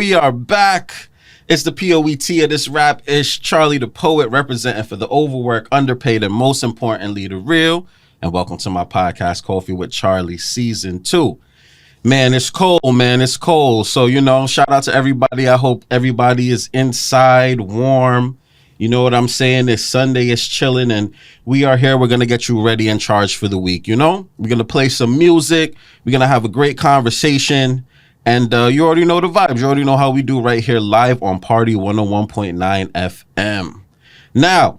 We are back. It's the POET of this rap ish. Charlie the Poet representing for the overworked, underpaid, and most importantly, the real. And welcome to my podcast, Coffee with Charlie, Season 2. Man, it's cold, man. It's cold. So, shout out to everybody. I hope everybody is inside, warm. You know what I'm saying? It's Sunday, it's chilling, and we are here. We're going to get you ready and charged for the week, We're going to play some music. We're going to have a great conversation. And you already know the vibes. You already know how we do right here live on Party 101.9 FM. Now,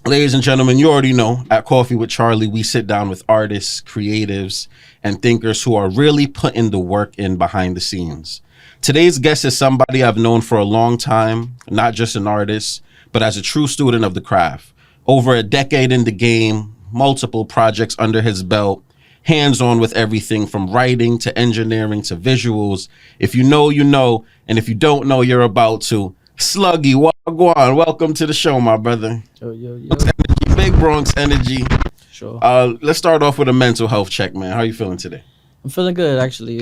ladies and gentlemen, you already know at Coffee with Charlie, we sit down with artists, creatives, and thinkers who are really putting the work in behind the scenes. Today's guest is somebody I've known for a long time, not just an artist, but as a true student of the craft. Over a decade in the game, multiple projects under his belt, hands-on with everything from writing to engineering to visuals. If you know, you know, and if you don't know, you're about to. Sluggy, Wagwan, welcome to the show, my brother. Yo. Energy, Big Bronx energy. Sure. Let's start off with a mental health check, man. How are you feeling today? I'm feeling good, actually.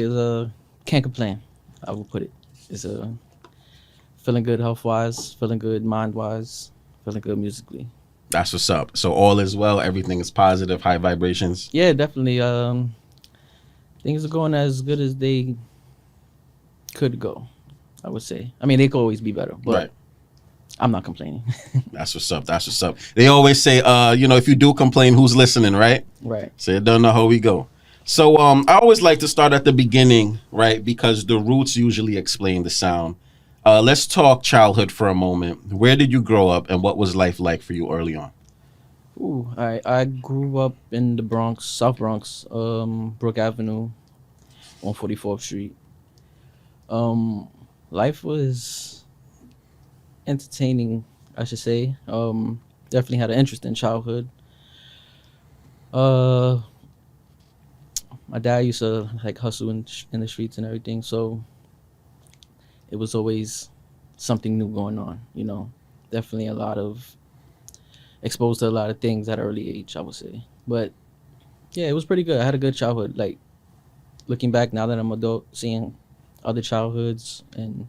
Can't complain, I will put it. It's feeling good health-wise, feeling good mind-wise, feeling good musically. That's what's up. So all is well. Everything is positive, high vibrations. Yeah, definitely. Things are going as good as they could go, I would say. I mean, they could always be better, but right. I'm not complaining. That's what's up. That's what's up. They always say, if you do complain, who's listening, right? Right. So you don't know how we go. So I always like to start at the beginning, right? Because the roots usually explain the sound. Let's talk childhood for a moment. Where did you grow up and what was life like for you early on? Ooh, I grew up in the Bronx, South Bronx, Brook Avenue on 44th Street. Life was entertaining, I should say. Definitely had an interesting childhood. My dad used to hustle in the streets and everything, so it was always something new going on, Definitely exposed to a lot of things at an early age, I would say. But yeah, it was pretty good. I had a good childhood. Looking back now that I'm adult, seeing other childhoods and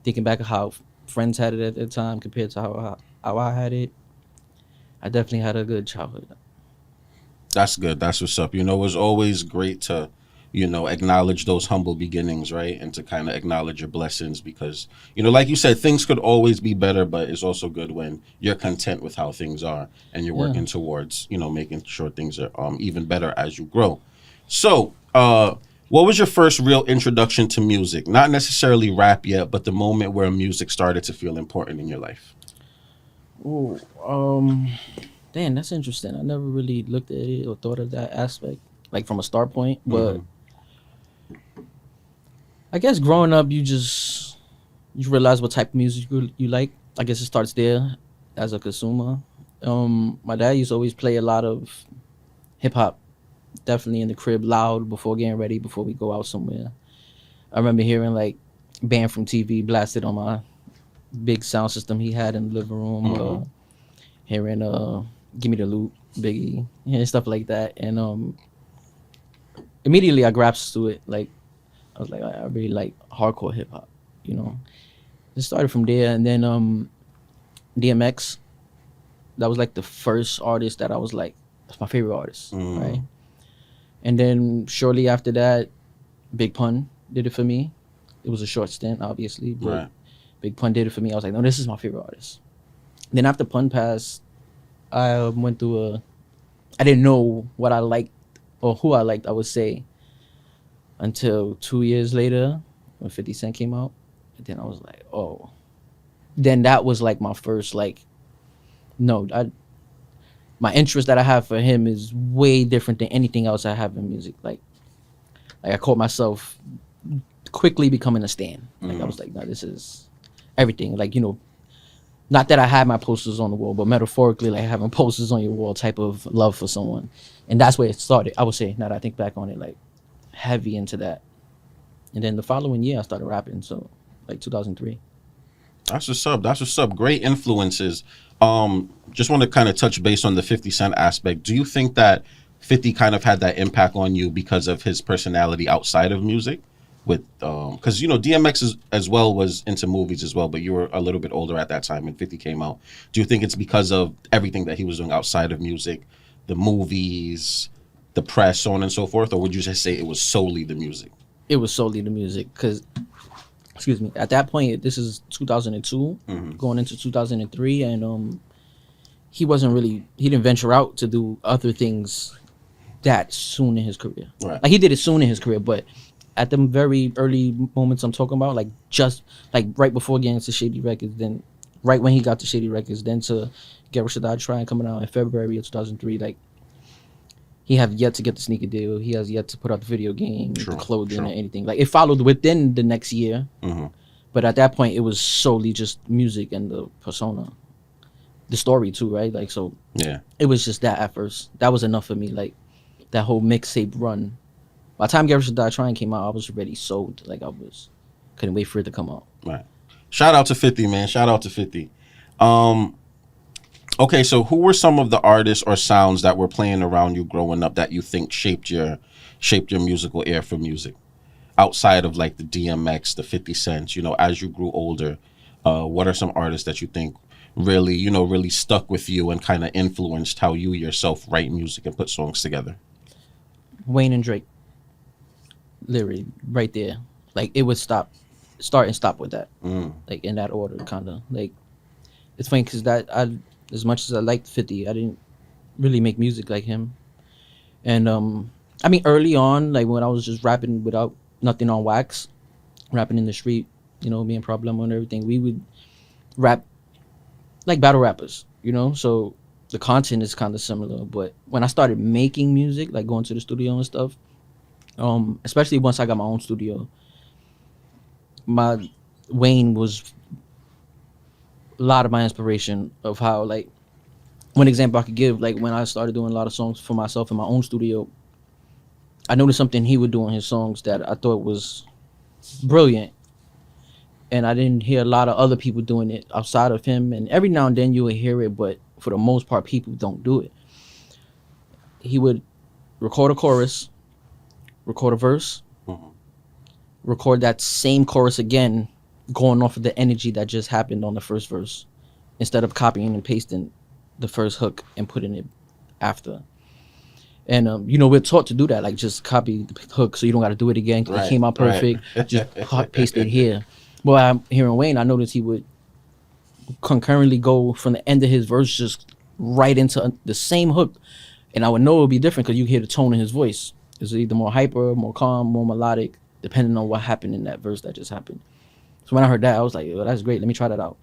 thinking back of how friends had it at the time compared to how I had it, I definitely had a good childhood. That's good. That's what's up. It was always great to acknowledge those humble beginnings, right? And to kind of acknowledge your blessings because, like you said, things could always be better, but it's also good when you're content with how things are and you're working towards, making sure things are even better as you grow. So, what was your first real introduction to music? Not necessarily rap yet, but the moment where music started to feel important in your life. Ooh, damn, that's interesting. I never really looked at it or thought of that aspect, from a start point, but I guess growing up, you realize what type of music you like. I guess it starts there as a consumer. My dad used to always play a lot of hip hop, definitely in the crib, loud before getting ready, before we go out somewhere. I remember hearing Band from TV blasted on my big sound system he had in the living room. Hearing Give Me the Loot, Biggie, and stuff like that. And immediately I grasped to it. I was I really like hardcore hip hop, It started from there, and then DMX, that was the first artist that I was that's my favorite artist, right? And then shortly after that, Big Pun did it for me. It was a short stint, obviously, but right. Big Pun did it for me. I was no, this is my favorite artist. Then after Pun passed, I went through I didn't know what I liked or who I liked, I would say, until 2 years later when 50 Cent came out. And then I was oh. Then that was my first, my interest that I have for him is way different than anything else I have in music. I caught myself quickly becoming a stan. I was no, this is everything. Not that I had my posters on the wall, but metaphorically, having posters on your wall type of love for someone. And that's where it started, I would say, now that I think back on it, heavy into that. And then the following year, I started rapping, so 2003. That's what's up. That's what's up. Great influences. Just want to kind of touch base on the 50 Cent aspect. Do you think that 50 kind of had that impact on you because of his personality outside of music? with because DMX as well was into movies as well, but you were a little bit older at that time when 50 came out. Do you think it's because of everything that he was doing outside of music, the movies, the press, so on and so forth, or would you just say it was solely the music? It was solely the music, because, excuse me, at that point, this is 2002, going into 2003, and he didn't venture out to do other things that soon in his career. Right. Like, he did it soon in his career, but at the very early moments I'm talking about, like, just like right before getting to Shady Records, then right when he got to Shady Records, then to Get Rich or Die Trying coming out in February of 2003, like, he have yet to get the sneaker deal. He has yet to put out the video game, the clothing, or anything. Like, it followed within the next year, but at that point, it was solely just music and the persona, the story too, right? Like, so Yeah. it was just that at first. That was enough for me. Like, that whole mixtape run. By the time Get Rich or Die Trying came out, I was already sold. Like, couldn't wait for it to come out. Right. Shout out to 50, man. Shout out to 50. Okay, so who were some of the artists or sounds that were playing around you growing up that you think shaped your musical ear for music? Outside of like the DMX, the 50 Cents, as you grew older, what are some artists that you think really, really stuck with you and kind of influenced how you yourself write music and put songs together? Wayne and Drake. Literally, right there. Like, it would start and stop with that. Like, in that order, kind of. Like, it's funny because as much as I liked 50, I didn't really make music like him. And I mean, early on, like when I was just rapping without nothing on wax, rapping in the street, me and Problem and everything, we would rap like battle rappers, so the content is kind of similar. But when I started making music, like going to the studio and stuff, especially once I got my own studio, Wayne was a lot of my inspiration of how, like, one example I could give, like when I started doing a lot of songs for myself in my own studio, I noticed something he would do in his songs that I thought was brilliant, and I didn't hear a lot of other people doing it outside of him. And every now and then you would hear it, but for the most part, people don't do it. He would record a chorus, record a verse, record that same chorus again, going off of the energy that just happened on the first verse, instead of copying and pasting the first hook and putting it after. And we're taught to do that, like just copy the hook so you don't got to do it again. It came out perfect. Just paste it here. Well, I'm hearing Wayne, I noticed he would concurrently go from the end of his verse just right into the same hook, and I would know it would be different because you hear the tone in his voice. It's either more hyper, more calm, more melodic, depending on what happened in that verse that just happened. So when I heard that, I was like, oh, that's great. Let me try that out.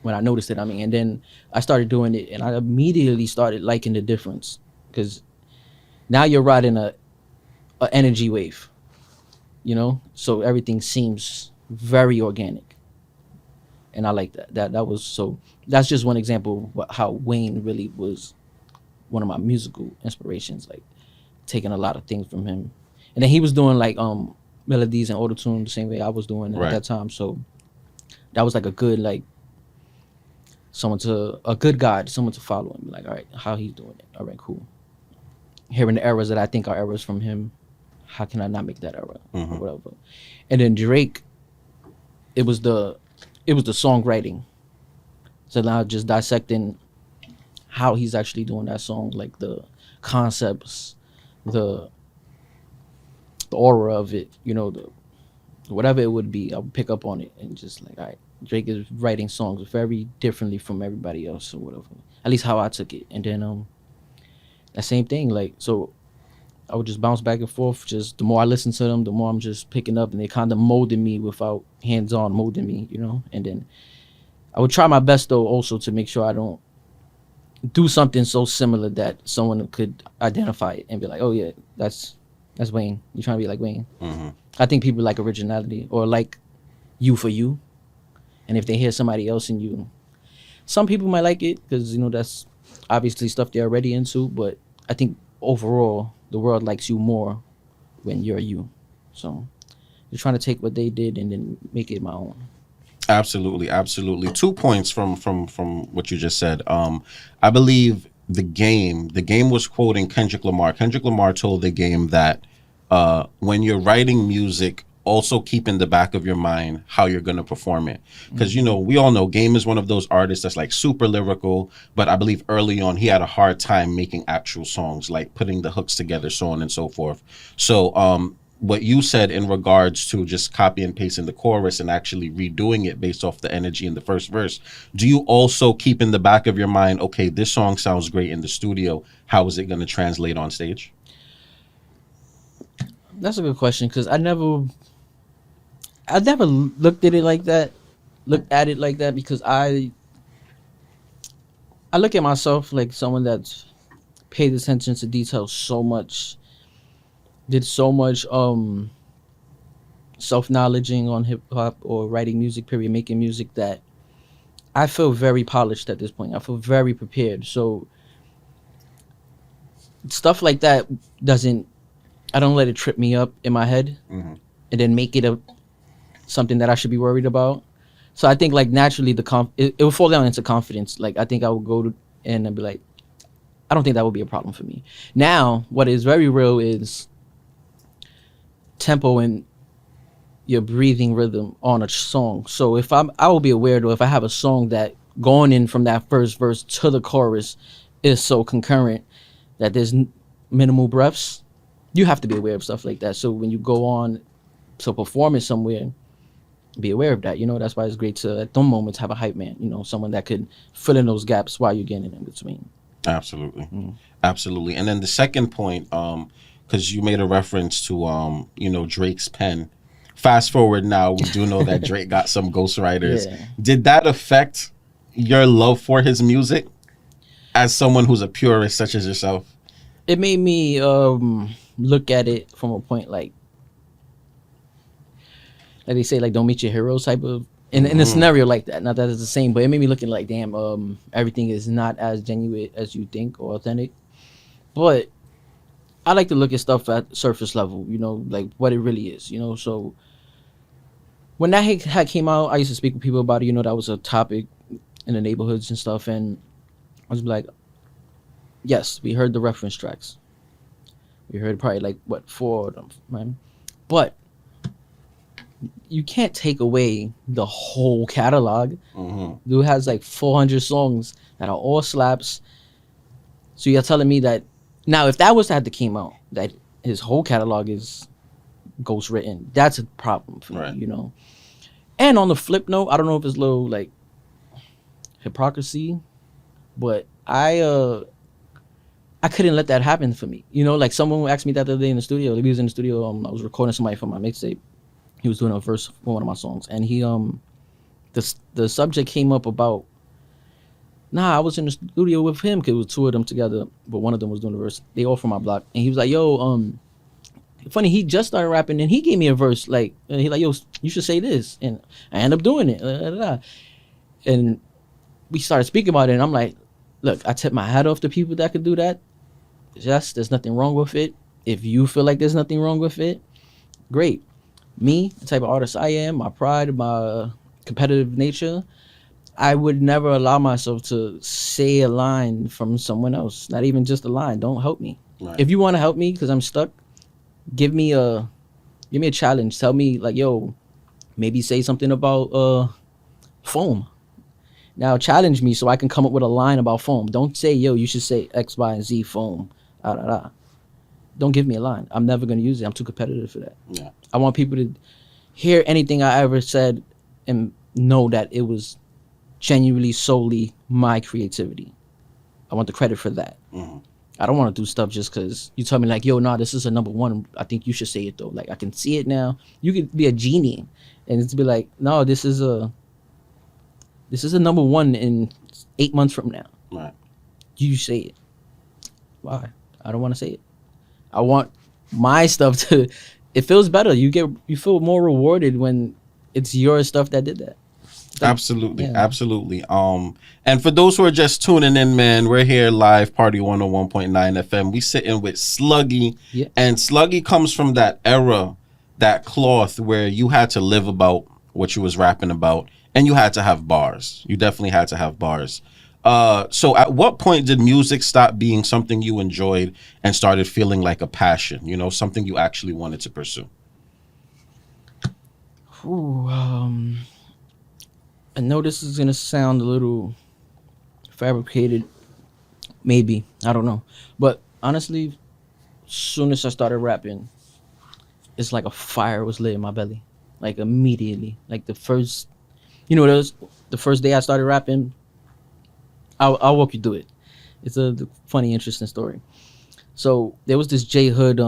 When I noticed it, and then I started doing it, and I immediately started liking the difference, because now you're riding a energy wave, so everything seems very organic, and I like that. That's just one example of how Wayne really was one of my musical inspirations, like taking a lot of things from him. And then he was doing like melodies and auto-tune the same way I was doing at that time. So that was like a good, like, a good guide, someone to follow and be like, all right, how he's doing it. All right, cool. Hearing the errors that I think are errors from him, how can I not make that error or whatever. And then Drake, it was the songwriting. So now just dissecting how he's actually doing that song, like the concepts, the aura of it, whatever it would be, I would pick up on it and just like, all right, Drake is writing songs very differently from everybody else or whatever. At least how I took it. And then that same thing, like, so I would just bounce back and forth. Just the more I listen to them, the more I'm just picking up, and they kind of molding me without hands-on molding me, And then I would try my best though also to make sure I don't do something so similar that someone could identify it and be like, oh yeah, that's Wayne. You're trying to be like Wayne. I think people like originality, or like you for you. And if they hear somebody else in you, some people might like it because, that's obviously stuff they're already into. But I think overall, the world likes you more when you're you. So you're trying to take what they did and then make it my own. Absolutely, absolutely. 2 points from what you just said. I believe the game was quoting Kendrick Lamar. Kendrick Lamar told The Game that when you're writing music also keep in the back of your mind how you're going to perform it? Because, you know, we all know Game is one of those artists that's like super lyrical, but I believe early on he had a hard time making actual songs, like putting the hooks together, so on and so forth. So what you said in regards to just copy and pasting the chorus and actually redoing it based off the energy in the first verse, do you also keep in the back of your mind, okay, this song sounds great in the studio, how is it going to translate on stage? That's a good question, because I never looked at it like that. Because I look at myself like someone that's paid attention to details so much, did so much self-knowledging on hip-hop or writing music, period, making music, that I feel very polished at this point. I feel very prepared. So stuff like that I don't let it trip me up in my head and then make it something that I should be worried about. So I think like naturally it will fall down into confidence. Like I think I would go and I'd be like, I don't think that would be a problem for me. Now, what is very real is tempo and your breathing rhythm on a song. So if I will be aware though, if I have a song that going in from that first verse to the chorus is so concurrent that there's minimal breaths, you have to be aware of stuff like that. So when you go on to perform it somewhere, be aware of that. You know, that's why it's great to at those moments have a hype man, you know, someone that could fill in those gaps while you're getting in between. Absolutely. Absolutely. And then the second point, because you made a reference to you know, Drake's pen. Fast forward now, we do know that Drake got some ghostwriters. Yeah. Did that affect your love for his music as someone who's a purist such as yourself? It made me look at it from a point like they say, like, don't meet your heroes type of in a scenario like that. Not that it's the same, but it made me looking like, damn, everything is not as genuine as you think or authentic. But I like to look at stuff at surface level, you know, like what it really is, you know. So when that had came out, I used to speak with people about it, you know, that was a topic in the neighborhoods and stuff, and I was like, yes, we heard the reference tracks. We heard probably like, what, 4 of them, right? But you can't take away the whole catalog. Dude has like 400 songs that are all slaps. So you're telling me that now, if that was to have to came out, that his whole catalog is ghost written, that's a problem for me, you know. And on the flip note, I don't know if it's a little like hypocrisy, but I couldn't let that happen for me. You know, like someone asked me that the other day in the studio. He was in the studio. I was recording somebody for my mixtape. He was doing a verse for one of my songs, and he the subject came up about, I was in the studio with him because it was 2 of them together, but one of them was doing the verse. They all from my block, and he was like, yo, funny, he just started rapping, and he gave me a verse, like, and he like, yo, you should say this, and I ended up doing it, and we started speaking about it, and I'm like, look, I tip my hat off to people that could do that. There's nothing wrong with it. If you feel like there's nothing wrong with it, great. Me, the type of artist I am, my pride, my competitive nature, I would never allow myself to say a line from someone else. Not even just a line. Don't help me. Right. If you want to help me because I'm stuck, give me a challenge. Tell me like, yo, maybe say something about foam. Now challenge me so I can come up with a line about foam. Don't say, yo, you should say X, Y, and Z foam. Don't give me a line. I'm never going to use it. I'm too competitive for that. Yeah. I want people to hear anything I ever said and know that it was genuinely solely my creativity. I want the credit for that. I don't want to do stuff just because you tell me like, yo, this is a number 1. I think you should say it though. Like I can see it now. You could be a genie and it's be like, no, this is a number 1 in 8 months from now. Right. You say it. Why? I don't want to say it. I want my stuff to, it feels better. You feel more rewarded when it's your stuff that did that. Absolutely. And for those who are just tuning in, man, we're here live, Party 101.9 FM. We sitting with Sluggy. Yeah. And Sluggy comes from that era, that cloth where you had to live about what you was rapping about, and you had to have bars. You definitely had to have bars. So at what point did music stop being something you enjoyed and started feeling like a passion, you know, something you actually wanted to pursue? Ooh, I know this is gonna sound a little fabricated, maybe, I don't know, but honestly, soon as I started rapping, it's like a fire was lit in my belly, like immediately. Like the first, those the first day I started rapping. I'll walk you through it. It's a funny, interesting story. So there was this J Hood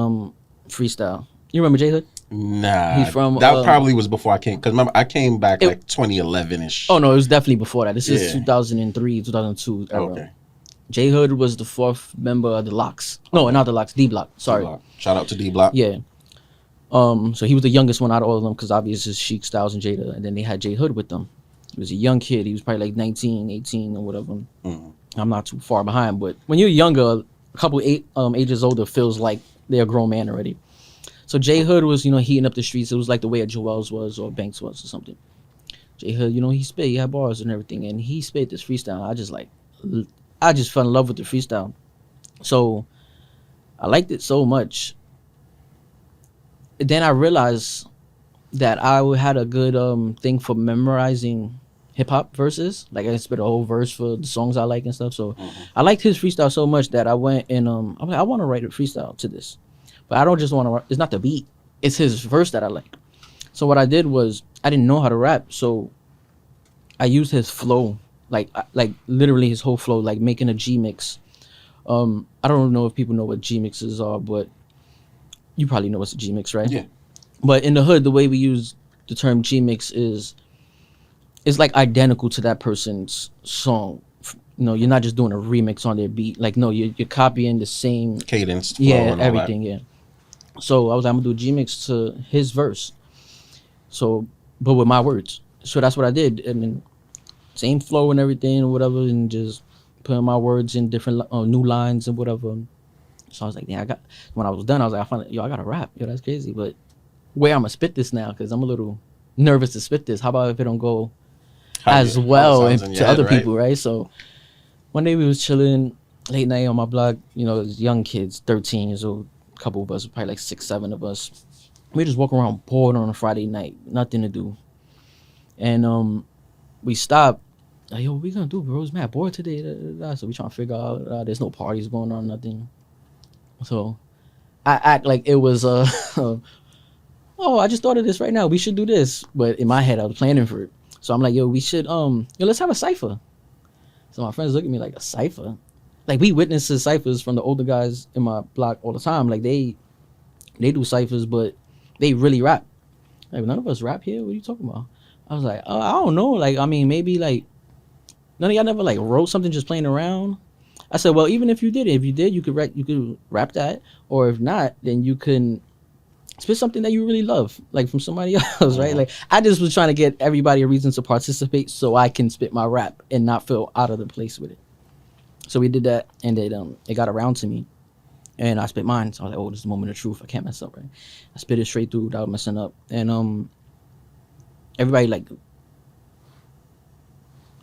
freestyle. You remember J Hood? Nah, He's from that probably was before I came. Because remember, I came back like 2011 ish. Oh no, it was definitely before that. This is Yeah. 2003, 2002 era. Okay. J Hood was the fourth member of the Locks. No, not the Locks. D Block. Sorry. D-Block. Shout out to D Block. Yeah. So he was the youngest one out of all of them because obviously it's Sheik, Styles, and Jada, and then they had J Hood with them. He was a young kid. He was probably like 19, 18 or whatever. Mm-hmm. I'm not too far behind, but when you're younger, a couple ages older feels like they're a grown man already. So J Hood was, heating up the streets. It was like the way a Joel's was or Banks was or something. J Hood, he spit, he had bars and everything, and he spit this freestyle. I just fell in love with the freestyle. So I liked it so much. Then I realized that I had a good thing for memorizing hip hop verses. Like I spit a whole verse for the songs I like and stuff. So I liked his freestyle so much that I went and I'm like, I want to write a freestyle to this, but I don't just want to. It's not the beat; it's his verse that I like. So what I did was I didn't know how to rap, so I used his flow, like literally his whole flow, like making a G mix. I don't know if people know what G mixes are, but you probably know what's a G mix, right? Yeah. But in the hood, the way we use the term G mix is like identical to that person's song. You're not just doing a remix on their beat. Like, no, you're copying the same Cadence, flow, yeah, and all everything, that. yeah. So I was like, I'm gonna do a G mix to his verse. So, but with my words. So that's what I did, and then same flow and everything or whatever, and just putting my words in different new lines and whatever. So I was like, yeah, when I was done, I was like, I gotta rap. Yo, that's crazy. But where I'm gonna spit this now, because I'm a little nervous to spit this. How about if it don't go as well to other people, right? So one day we was chilling late night on my block, young kids, 13 years old, a couple of us, probably like 6, 7 of us. We just walk around bored on a Friday night, nothing to do. And we stopped. Like, yo, what we gonna do, bro? It's mad bored today. So we trying to figure out there's no parties going on, nothing. So I act like it was oh, I just thought of this right now. We should do this. But in my head, I was planning for it. So I'm like, yo, we should let's have a cipher. So my friends look at me like, a cipher? Like, we witness the ciphers from the older guys in my block all the time. Like, they do ciphers, but they really rap. Like, none of us rap here. What are you talking about? I was like, I don't know. Like, I mean, maybe like none of y'all never like wrote something just playing around. I said, well, even if you did, you could rap that, or if not, then you can spit something that you really love, like from somebody else, right? Like, I just was trying to get everybody a reason to participate so I can spit my rap and not feel out of the place with it. So we did that, and it got around to me, and I spit mine. So I was like, oh, this is the moment of truth. I can't mess up, right? I spit it straight through without messing up, and everybody like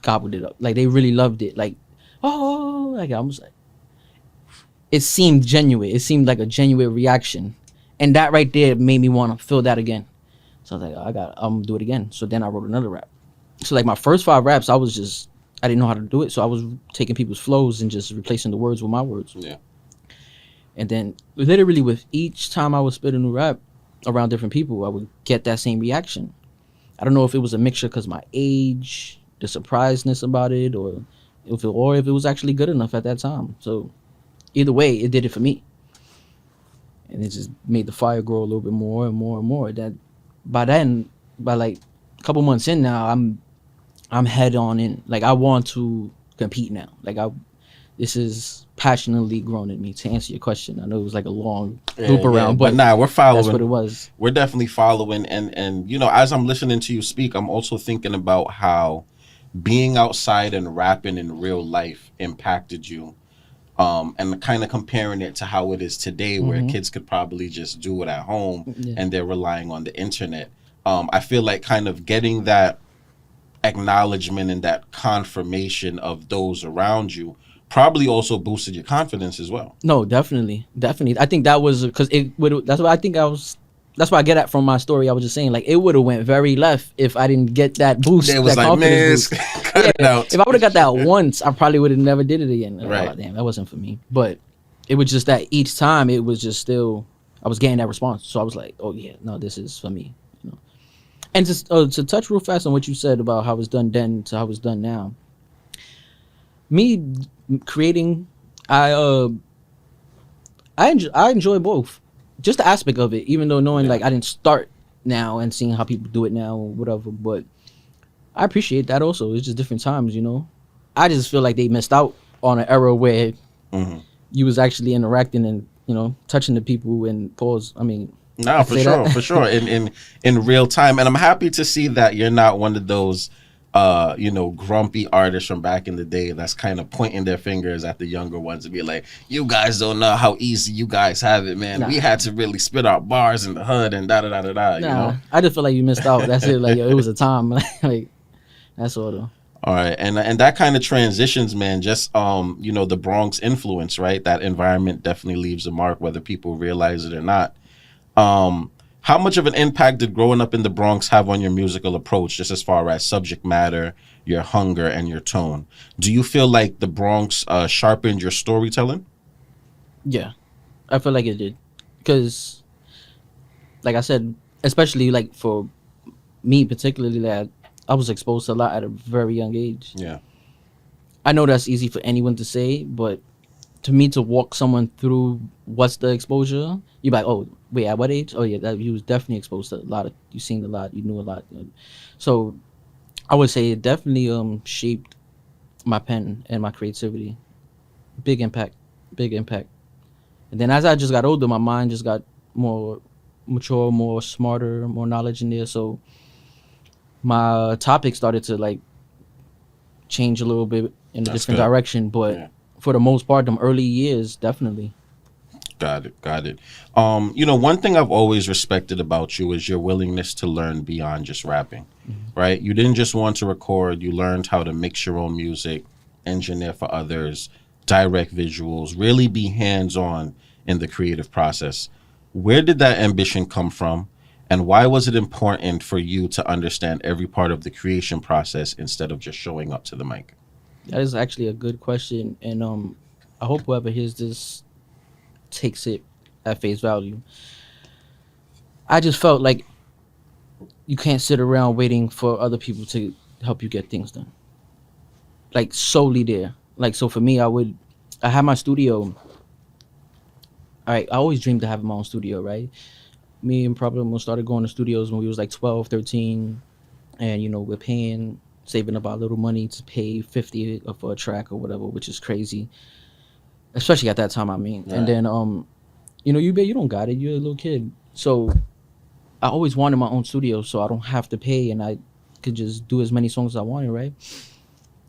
gobbled it up. Like, they really loved it. Like, oh, like I was like, it seemed genuine. It seemed like a genuine reaction. And that right there made me want to feel that again. So I was like, I'm gonna do it again. So then I wrote another rap. So like my first 5 raps, I didn't know how to do it. So I was taking people's flows and just replacing the words with my words. Yeah. And then literally with each time I would spit a new rap around different people, I would get that same reaction. I don't know if it was a mixture because my age, the surpriseness about it, or if it was actually good enough at that time. So either way, it did it for me. And it just made the fire grow a little bit more and more and more. That by like a couple months in now, I'm head on in. Like, I want to compete now. Like, this is passionately grown in me. To answer your question, I know it was like a long loop around, but nah, we're following. That's what it was. We're definitely following, and as I'm listening to you speak, I'm also thinking about how being outside and rapping in real life impacted you. And kind of comparing it to how it is today, where kids could probably just do it at home and they're relying on the internet. I feel like kind of getting that acknowledgement and that confirmation of those around you probably also boosted your confidence as well. No, definitely. I think that was because that's what I think that's why I get at from my story. I was just saying, like, it would have went very left if I didn't get that boost. It was that like, confidence man, boost. cut it out. If I would have got that once, I probably would have never did it again. Right. Oh, damn, that wasn't for me. But it was just that each time it was just still, I was getting that response. So I was like, oh yeah, no, this is for me. You know. And just to touch real fast on what you said about how it's done then to how it's done now. Me creating, I enjoy both. Just the aspect of it, even though knowing like I didn't start now and seeing how people do it now or whatever, but I appreciate that also. It's just different times, you know. I just feel like they missed out on an era where you was actually interacting and, you know, touching the people and pause. I mean, no, for sure, for sure. In real time. And I'm happy to see that you're not one of those you know, grumpy artists from back in the day that's kind of pointing their fingers at the younger ones and be like, you guys don't know how easy you guys have it, man. We had to really spit out bars in the hood and da-da-da-da-da, you know? I just feel like you missed out. That's it. Like, yo, it was a time. Like, that's sort of. All right, and that kind of transitions, man. Just you know, the Bronx influence, right? That environment definitely leaves a mark, whether people realize it or not. How much of an impact did growing up in the Bronx have on your musical approach, just as far as subject matter, your hunger, and your tone? Do you feel like the Bronx sharpened your storytelling? Yeah, I feel like it did, because, like I said, especially like for me particularly, that I was exposed to a lot at a very young age. Yeah. I know that's easy for anyone to say, but to me, to walk someone through what's the exposure, you're like, oh, wait, at what age? Oh, yeah, that you was definitely exposed to a lot. You seen a lot, you knew a lot. So I would say it definitely shaped my pen and my creativity. Big impact, big impact. And then as I just got older, my mind just got more mature, more smarter, more knowledge in there. So my topic started to like change a little bit in a different direction. But for the most part, them early years, definitely. Got it. You know, one thing I've always respected about you is your willingness to learn beyond just rapping, right? You didn't just want to record. You learned how to mix your own music, engineer for others, direct visuals, really be hands-on in the creative process. Where did that ambition come from? And why was it important for you to understand every part of the creation process instead of just showing up to the mic? That is actually a good question. And I hope whoever hears this takes it at face value. I just felt like you can't sit around waiting for other people to help you get things done. Like solely there. Like, so for me, I had my studio. All right, I always dreamed of having my own studio, right? Me and Problem started going to studios when we was like 12, 13. And, you know, we're saving up our little money to pay $50 for a track or whatever, which is crazy. Especially at that time, I mean. Right. And then, you know, you don't got it. You're a little kid. So I always wanted my own studio so I don't have to pay and I could just do as many songs as I wanted, right?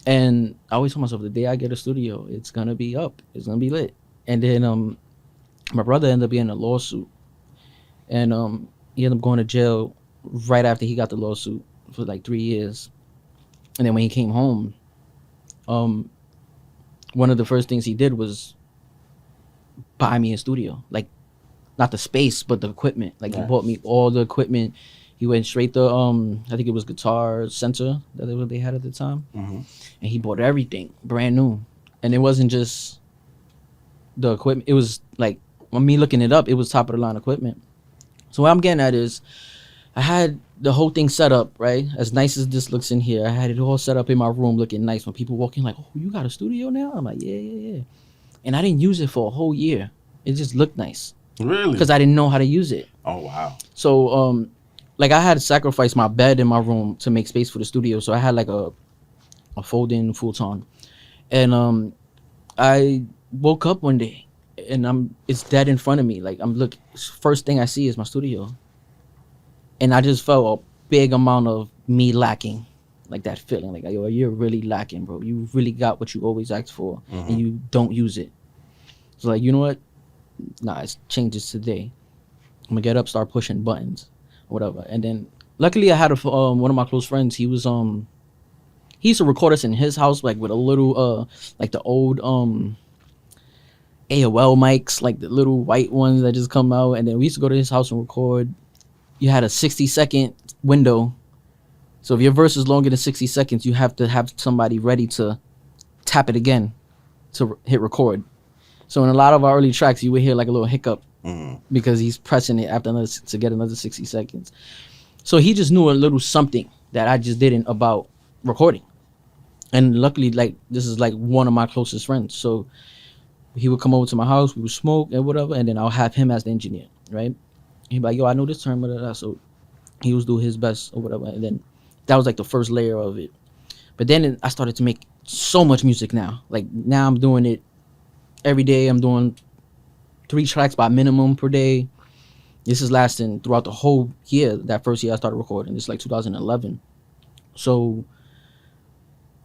And I always told myself, the day I get a studio, it's going to be up. It's going to be lit. And then my brother ended up getting a lawsuit. And he ended up going to jail right after he got the lawsuit for like 3 years. And then when he came home, one of the first things he did was buy me a studio. Like, not the space, but the equipment. Like, he bought me all the equipment. He went straight to, I think it was Guitar Center that they had at the time. And he bought everything brand new. And it wasn't just the equipment. It was like, when me looking it up, it was top of the line equipment. So what I'm getting at is, I had the whole thing set up, right? As nice as this looks in here, I had it all set up in my room looking nice. When people walk in like, oh, you got a studio now? I'm like, yeah. And I didn't use it for a whole year. It just looked nice. Really? Because I didn't know how to use it. Oh, wow. So, like, I had to sacrifice my bed in my room to make space for the studio. So I had like a fold-in futon. And I woke up one day and it's dead in front of me. Like, first thing I see is my studio. And I just felt a big amount of me lacking, like that feeling, like, yo, you're really lacking, bro. You really got what you always asked for, and you don't use it. So, like, you know what? Nah, it changes today. I'm gonna get up, start pushing buttons, whatever. And then, luckily, I had one of my close friends. He was he used to record us in his house, like with a little like the old AOL mics, like the little white ones that just come out. And then we used to go to his house and record. you had a 60-second window. So if your verse is longer than 60 seconds, you have to have somebody ready to tap it again to hit record. So in a lot of our early tracks, you would hear like a little hiccup because he's pressing it after to get another 60 seconds. So he just knew a little something that I just didn't about recording. And luckily, like, this is like one of my closest friends. So he would come over to my house, we would smoke and whatever, and then I'll have him as the engineer, right? He'd be like, yo, I know this term, blah, blah, blah. So he was doing his best or whatever. And then that was like the first layer of it. But then I started to make so much music now. Like now I'm doing it every day. I'm doing 3 tracks by minimum per day. This is lasting throughout the whole year. That first year I started recording. It's like 2011. So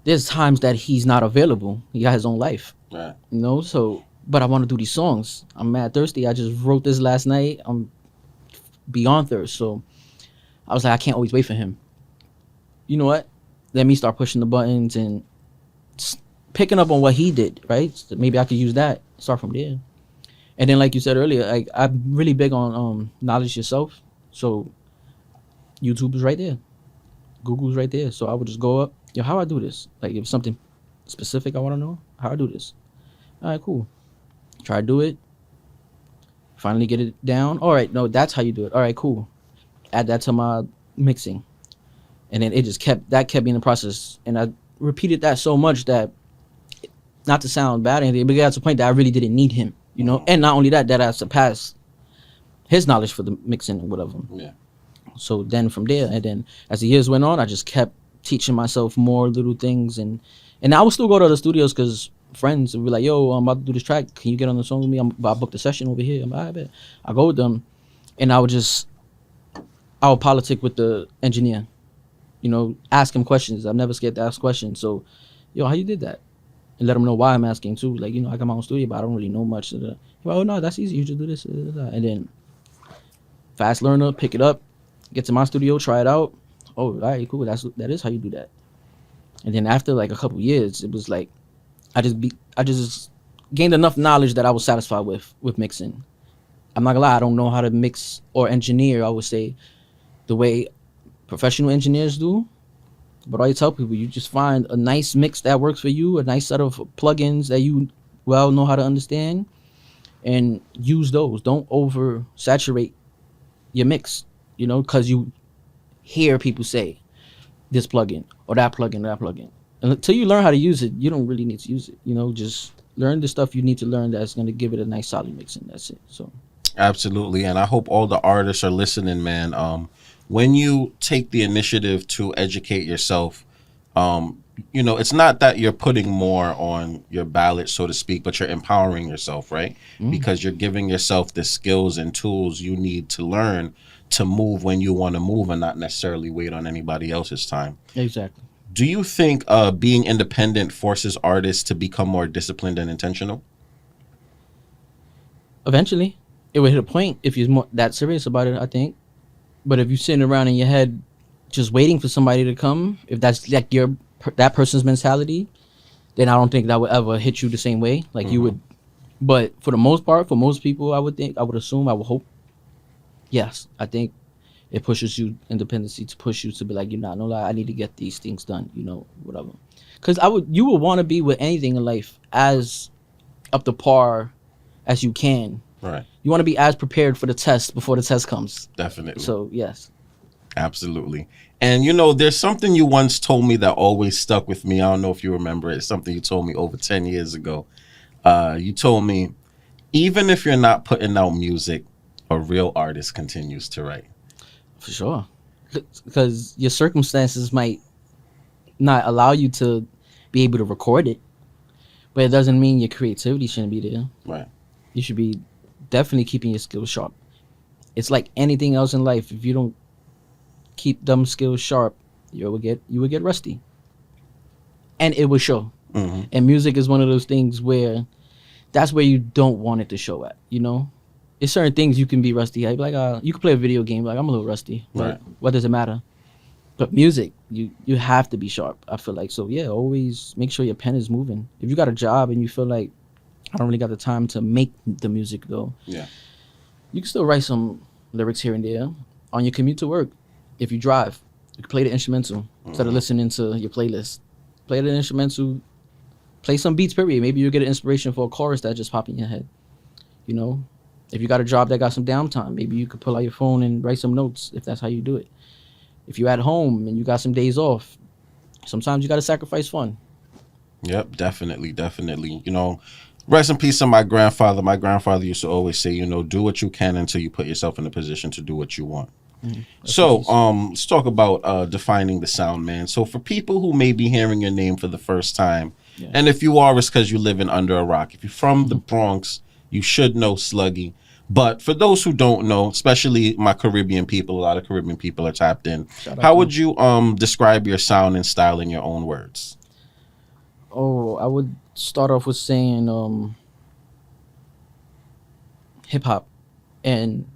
there's times that he's not available. He got his own life. Right. You know, so, but I want to do these songs. I'm mad thirsty. I just wrote this last night. I'm beyond thirst. So I was like, I can't always wait for him. You know what? Let me start pushing the buttons and picking up on what he did, right? So maybe I could use that, start from there. And then, like you said earlier, like I'm really big on knowledge yourself. So YouTube is right there. Google's right there. So I would just go up, yo, how I do this? Like if something specific I want to know, how I do this. All right, cool. Try to do it. Finally get it down. All right, no, that's how you do it. All right, cool. Add that to my mixing. And then it just kept being the process. And I repeated that so much that, not to sound bad or anything, but it got to the point that I really didn't need him, you know? And not only that I surpassed his knowledge for the mixing and whatever. Yeah. So then from there, and then as the years went on, I just kept teaching myself more little things. And I would still go to other studios because friends would be like, yo, I'm about to do this track. Can you get on the song with me? I booked a session over here. I'm like, I bet. I go with them. And I would politic with the engineer. You know, ask him questions. I'm never scared to ask questions. So, yo, how you did that? And let him know why I'm asking too. Like, you know, I got my own studio, but I don't really know much. Well, oh no, that's easy. You just do this. And then fast learner, pick it up, get to my studio, try it out. Oh, all right, cool. That is how you do that. And then after like a couple years, it was like I just gained enough knowledge that I was satisfied with mixing. I'm not gonna lie, I don't know how to mix or engineer, I would say, the way professional engineers do. But I tell people, you just find a nice mix that works for you, a nice set of plugins that you well know how to understand, and use those. Don't oversaturate your mix, you know, because you hear people say this plugin or that plugin or that plugin. And until you learn how to use it, you don't really need to use it. You know, just learn the stuff you need to learn that's going to give it a nice solid mix, and that's it. So Absolutely. And I hope all the artists are listening, man. When you take the initiative to educate yourself, you know, it's not that you're putting more on your ballot, so to speak, but you're empowering yourself, right? Because you're giving yourself the skills and tools you need to learn to move when you want to move and not necessarily wait on anybody else's time. Exactly. Do you think being independent forces artists to become more disciplined and intentional? Eventually, it would hit a point if you're more that serious about it, I think. But if you're sitting around in your head just waiting for somebody to come, if that's like that person's mentality, then I don't think that would ever hit you the same way. Like you would. But for the most part, for most people, I would hope, yes, I think it pushes you independency to push you to be like, you know, no lie, I need to get these things done, you know, whatever. Because you would want to be with anything in life as up to par as you can. Right. You want to be as prepared for the test before the test comes. Definitely. So, yes. Absolutely. And, you know, there's something you once told me that always stuck with me. I don't know if you remember it. It's something you told me over 10 years ago. You told me, even if you're not putting out music, a real artist continues to write. For sure. Because your circumstances might not allow you to be able to record it, but it doesn't mean your creativity shouldn't be there. Right. You should be definitely keeping your skills sharp. It's like anything else in life. If you don't keep them skills sharp, you would get rusty, and it will show. And music is one of those things where that's where you don't want it to show at. You know, it's certain things you can be rusty at. Like you can play a video game, like I'm a little rusty, but right. What does it matter? But music, you have to be sharp, I feel like. So yeah, always make sure your pen is moving. If you got a job and you feel like I don't really got the time to make the music though, yeah, you can still write some lyrics here and there. on your commute to work, if you drive, you can play the instrumental instead of listening to your playlist. Play the instrumental, play some beats, period. Maybe you'll get an inspiration for a chorus that just pop in your head. You know, if you got a job that got some downtime, maybe you could pull out your phone and write some notes if that's how you do it. If you're at home and you got some days off, sometimes you got to sacrifice fun. Yep, definitely. You know, rest in peace to my grandfather. My grandfather used to always say, you know, do what you can until you put yourself in a position to do what you want. So, let's talk about defining the sound, man. So for people who may be hearing your name for the first time, and if you are, it's because you live under a rock. If you're from the Bronx, you should know Sluggy. But for those who don't know, especially my Caribbean people, a lot of Caribbean people are tapped in. How would you describe your sound and style in your own words? Oh, I would start off with saying hip hop and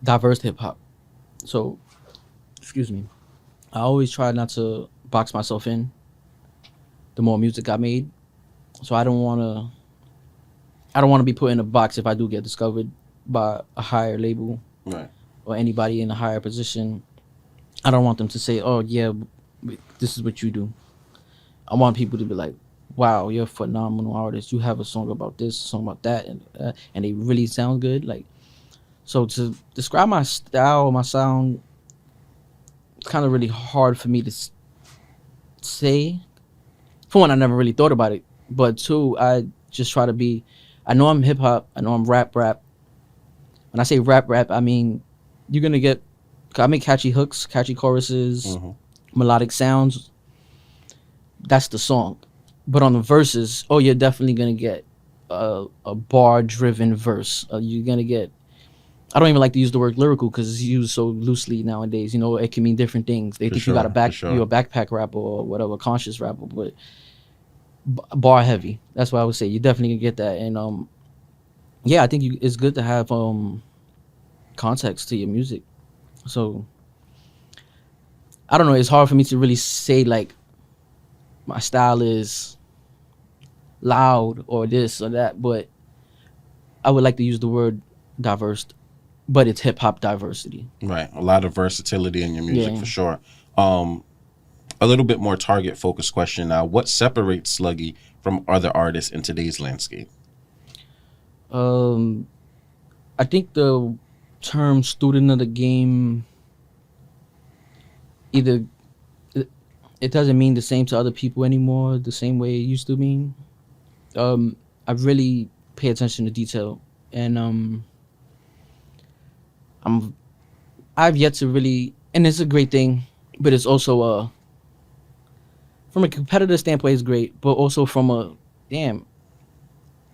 diverse hip hop. So, excuse me. I always try not to box myself in. The more music I made, so I don't want to be put in a box if I do get discovered by a higher label, right, or anybody in a higher position. I don't want them to say, "Oh yeah, this is what you do." I want people to be like, "Wow, you're a phenomenal artist. You have a song about this, a song about that, and they really sound good." Like, so to describe my style, my sound, it's kind of really hard for me to say. For one, I never really thought about it, but two, I just try to be. I know I'm hip hop. I know I'm rap. When I say rap, I mean you're gonna get. I make catchy hooks, catchy choruses, melodic sounds. That's the song, but on the verses, oh, you're definitely gonna get a bar-driven verse. You're gonna get. I don't even like to use the word lyrical because it's used so loosely nowadays. You know, it can mean different things. They think you got you're a backpack rapper or whatever, conscious rapper, but bar heavy. That's what I would say. You definitely can get that, and yeah, I think it's good to have context to your music. So I don't know. It's hard for me to really say like my style is loud or this or that, but I would like to use the word diverse. But it's hip hop diversity. Right. A lot of versatility in your music for sure. A little bit more target focused question now. What separates Sluggy from other artists in today's landscape? I think the term student of the game, either it doesn't mean the same to other people anymore, the same way it used to mean. I really pay attention to detail, and I've yet to really, and it's a great thing, but it's also from a competitive standpoint, it's great, but also from a damn,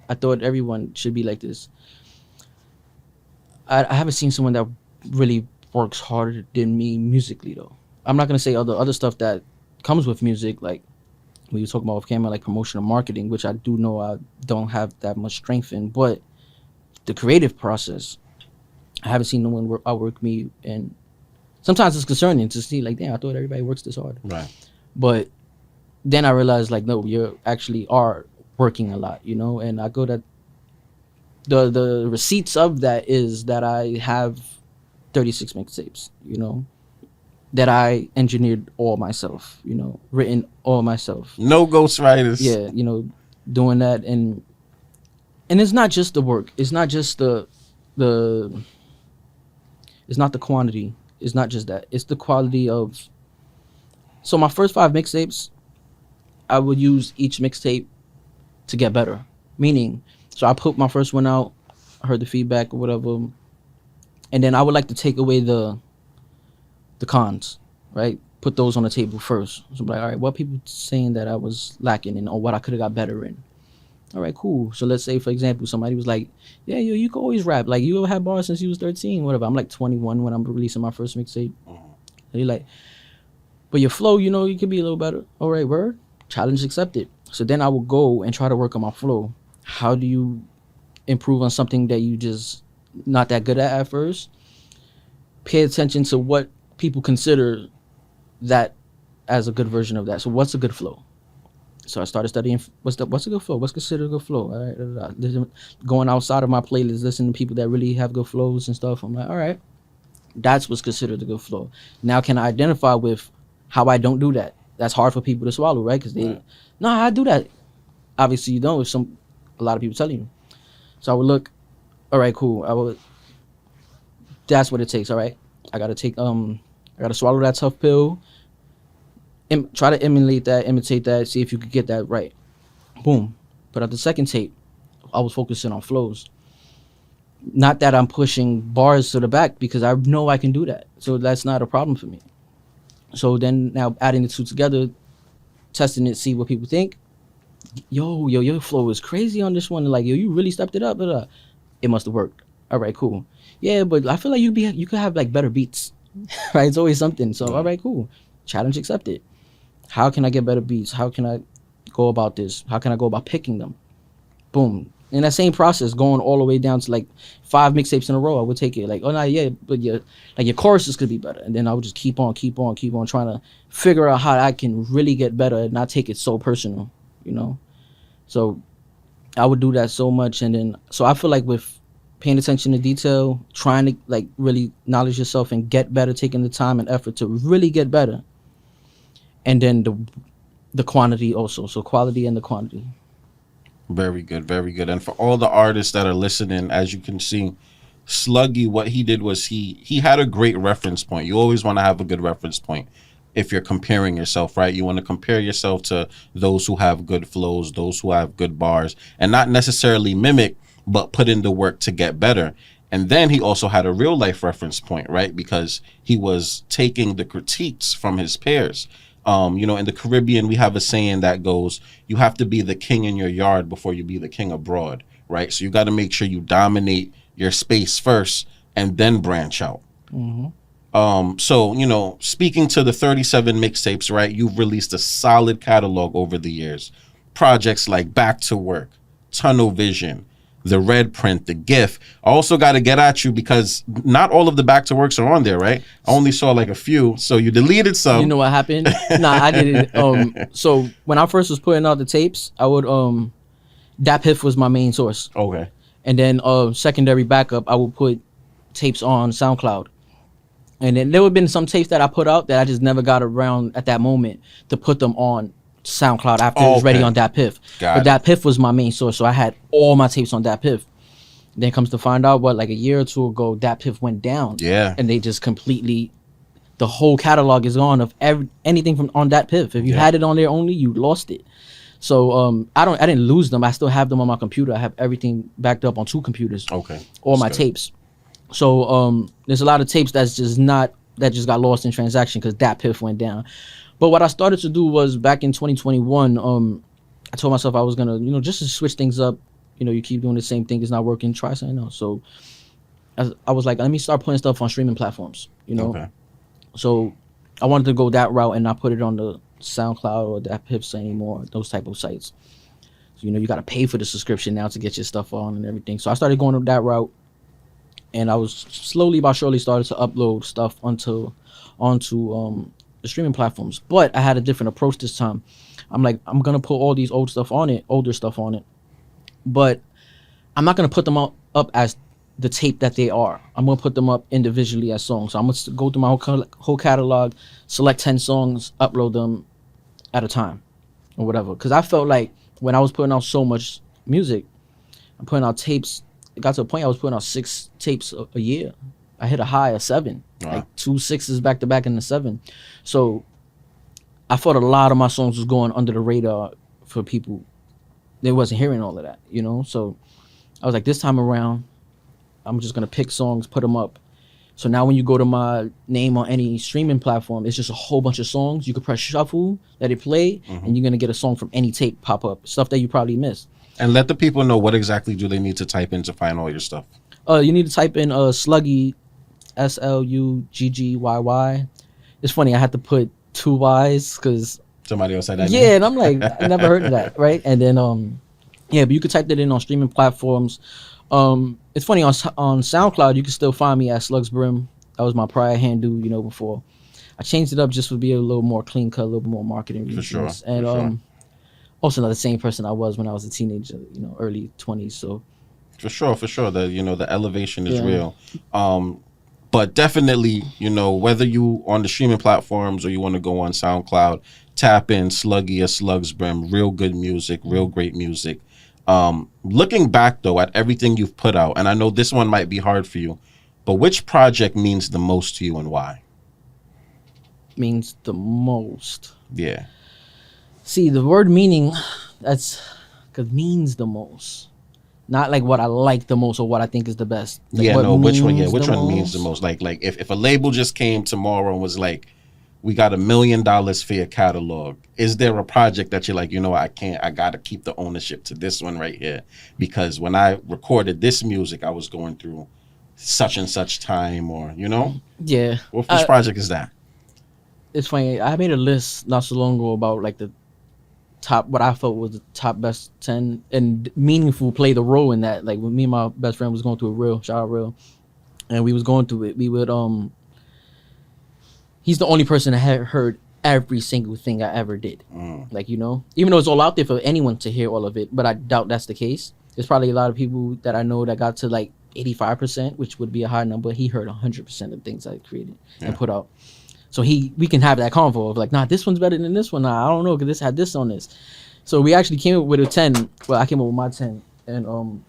I thought everyone should be like this. I haven't seen someone that really works harder than me musically though. I'm not gonna say other stuff that comes with music, like we were talking about off camera, like promotion and marketing, which I do know I don't have that much strength in, but the creative process, I haven't seen no one outwork me, and sometimes it's concerning to see like, damn, I thought everybody works this hard. Right. But then I realized like, no, you actually are working a lot, you know, and I go that the receipts of that is that I have 36 mixtapes, you know, that I engineered all myself, you know, written all myself. No ghostwriters. Yeah, you know, doing that, and it's not just the work. It's not just the it's not the quantity. It's not just that. It's the quality of. So my first 5 mixtapes, I would use each mixtape to get better. Meaning, so I put my first one out, heard the feedback or whatever, and then I would like to take away the cons, right? Put those on the table first. So I'm like, all right, what people saying that I was lacking in, or what I could have got better in. All right, cool. So let's say, for example, somebody was like, yeah, you can always rap. Like, you had bars since you was 13, whatever. I'm like 21 when I'm releasing my first mixtape. And you're like, but your flow, you know, you could be a little better. All right, word. Challenge accepted. So then I will go and try to work on my flow. How do you improve on something that you just not that good at first? Pay attention to what people consider that as a good version of that. So what's a good flow? So I started studying what's a good flow? What's considered a good flow? All right, going outside of my playlist, listening to people that really have good flows and stuff. I'm like, all right, That's what's considered a good flow. Now, can I identify with how I don't do that? That's hard for people to swallow, right? Because they, no, I do that. Obviously, you don't. If a lot of people telling you. So I would look, all right, cool. That's what it takes. All right, I gotta swallow that tough pill. Try to imitate that. See if you could get that right. Boom. But at the second tape, I was focusing on flows. Not that I'm pushing bars to the back because I know I can do that. So that's not a problem for me. So then now adding the two together, testing it, see what people think. Yo, your flow is crazy on this one. Like, yo, you really stepped it up. It must have worked. All right, cool. Yeah, but I feel like you could have like better beats, right? It's always something. So all right, cool. Challenge accepted. How can I get better beats? How can I go about this? How can I go about picking them? Boom. In that same process, going all the way down to like 5 mixtapes in a row, I would take it like, oh no, yeah, but your choruses could be better, and then I would just keep on trying to figure out how I can really get better and not take it so personal, you know. So I would do that so much, and then so I feel like with paying attention to detail, trying to like really knowledge yourself and get better, taking the time and effort to really get better, and then the quantity also, so quality and the quantity. Very good, very good. And for all the artists that are listening, as you can see, Sluggy, what he did was he had a great reference point. You always want to have a good reference point if you're comparing yourself, right? You want to compare yourself to those who have good flows, those who have good bars, and not necessarily mimic, but put in the work to get better. And then he also had a real life reference point, right? Because he was taking the critiques from his peers. You know, in the Caribbean, we have a saying that goes, you have to be the king in your yard before you be the king abroad, right? So you got to make sure you dominate your space first and then branch out. Mm-hmm. So, you know, speaking to the 37 mixtapes, right, you've released a solid catalog over the years. Projects like Back to Work, Tunnel Vision, The Red Print, The GIF. I also got to get at you because not all of the Back to Works are on there, right? I only saw like a few, so you deleted some. You know what happened? Nah, I didn't. So when I first was putting out the tapes, I would Dat Piff was my main source. Okay. And then secondary backup, I would put tapes on SoundCloud. And then there would have been some tapes that I put out that I just never got around at that moment to put them on SoundCloud after it was ready on Dat Piff. But Dat Piff was my main source, so I had all my tapes on Dat Piff. Then comes to find out, like a year or two ago, Dat Piff went down. Yeah. And they just completely, the whole catalog is gone of anything from on Dat Piff. If you had it on there only, you lost it. So I didn't lose them. I still have them on my computer. I have everything backed up on 2 computers. Okay. All my tapes. So there's a lot of tapes that just got lost in transaction because Dat Piff went down. But what I started to do was back in 2021, I told myself I was gonna, you know, just to switch things up. You know, you keep doing the same thing, it's not working. Try something else. So I was like, let me start putting stuff on streaming platforms. You know, so I wanted to go that route and not put it on the SoundCloud or Dat Piff anymore. Those type of sites. So, you know, you got to pay for the subscription now to get your stuff on and everything. So I started going that route, and I was slowly but surely started to upload stuff onto the streaming platforms. But I had a different approach this time. I'm like, I'm gonna put all these older stuff on it, but I'm not gonna put them up as the tape that they are. I'm gonna put them up individually as songs. So I'm gonna go through my whole catalog, select 10 songs, upload them at a time or whatever. Because I felt like when I was putting out so much music, I'm putting out tapes. It got to a point I was putting out 6 tapes a year. I hit a high of 7, like 2 6s back to back in the 7. So I thought a lot of my songs was going under the radar for people. They wasn't hearing all of that, you know? So I was like, this time around, I'm just going to pick songs, put them up. So now when you go to my name on any streaming platform, it's just a whole bunch of songs. You can press shuffle, let it play, and you're going to get a song from any tape pop up, stuff that you probably missed. And let the people know what exactly do they need to type in to find all your stuff. You need to type in Sluggy, SLUGGYY. It's funny, I had to put 2 Y's because somebody else said that. Yeah, and I'm like, I never heard of that, right? And then but you could type that in on streaming platforms. It's funny, on SoundCloud you can still find me at Slugs Brim. That was my prior handle, you know, before. I changed it up just to be a little more clean cut, a little bit more marketing reasons. For sure. And also not the same person I was when I was a teenager, you know, early 20s. So for sure, the, you know, the elevation is real. But definitely, you know, whether you on the streaming platforms or you want to go on SoundCloud, tap in Sluggy or Slugs Brim. Real good music, real great music. Looking back though at everything you've put out, and I know this one might be hard for you, but which project means the most to you and why? Means the most. Yeah. See, the word meaning, that's because means the most. Not like what I like the most or what I think is the best. Like Yeah, what no, which one? Yeah, means which the one means the most? most? Like if a label just came tomorrow and was like, we got $1 million for your catalog. Is there a project that you're like, you know, I gotta keep the ownership to this one right here? Because when I recorded this music, I was going through such and such time, or you know? Yeah. Which project is that? It's funny. I made a list not so long ago about like the top, what I felt was the top best 10, and meaningful played a role in that. Like when me and my best friend was going through a real, shout out real, and we was going through it. We would he's the only person that had heard every single thing I ever did. Like, you know, even though it's all out there for anyone to hear all of it, but I doubt that's the case. There's probably a lot of people that I know that got to like 85%, which would be a high number. He heard 100% of things I created and put out. So we can have that convo of like, nah, this one's better than this one. Nah, I don't know, because this had this on this. So we actually came up with a 10. Well, I came up with my 10, and